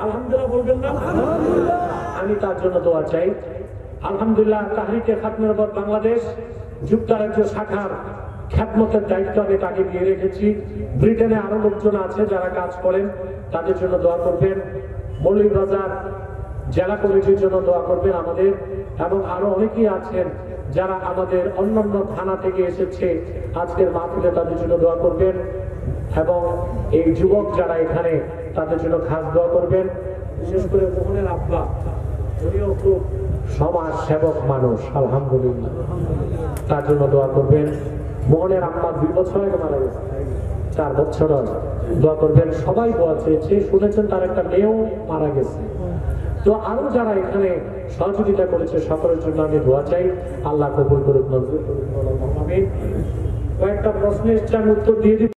[SPEAKER 1] আলহামদুলিল্লাহ বলবেন না? আমি তার জন্য দোয়া চাই। আলহামদুলিল্লাহ তাহরিকে খাতমে নবুয়ত বাংলাদেশ যুক্তরাজ্য শাখার খ্যাতমতের দায়িত্ব আমি তাকে দিয়ে রেখেছি। ব্রিটেনে আরো লোকজন আছে যারা কাজ করেন, তাদের জন্য দোয়া করবেন। মৌলভীবাজার জেলা কমিটির জন্য দোয়া করবেন আমাদের, এবং আরো অনেকেই আছেন যারা আমাদের অন্যান্য থানা থেকে এসেছে আজকের মাহফিলে, তাদের জন্য দোয়া করবেন। এবং এই যুবক যারা এখানে, তাদের জন্য খাস দোয়া করবেন। বিশেষ করে মোহনের আব্বা, উনিও খুব সমাজ সেবক মানুষ, আলহামদুলিল্লাহ, তার জন্য দোয়া করবেন। মোহনের আম্মা 2 বছর আগে মারা গেছে, 4 বছর দোয়া করবেন। সবাই দোয়া চেয়েছে, শুনেছেন তার একটা মেয়েও মারা গেছে। তো আরো যারা এখানে সহযোগিতা করেছে সকলের জন্য আমি দোয়া চাই, আল্লাহ কবুল করুন, মঞ্জুর করুন। কয়েকটা প্রশ্নের উত্তর দিয়ে দিই।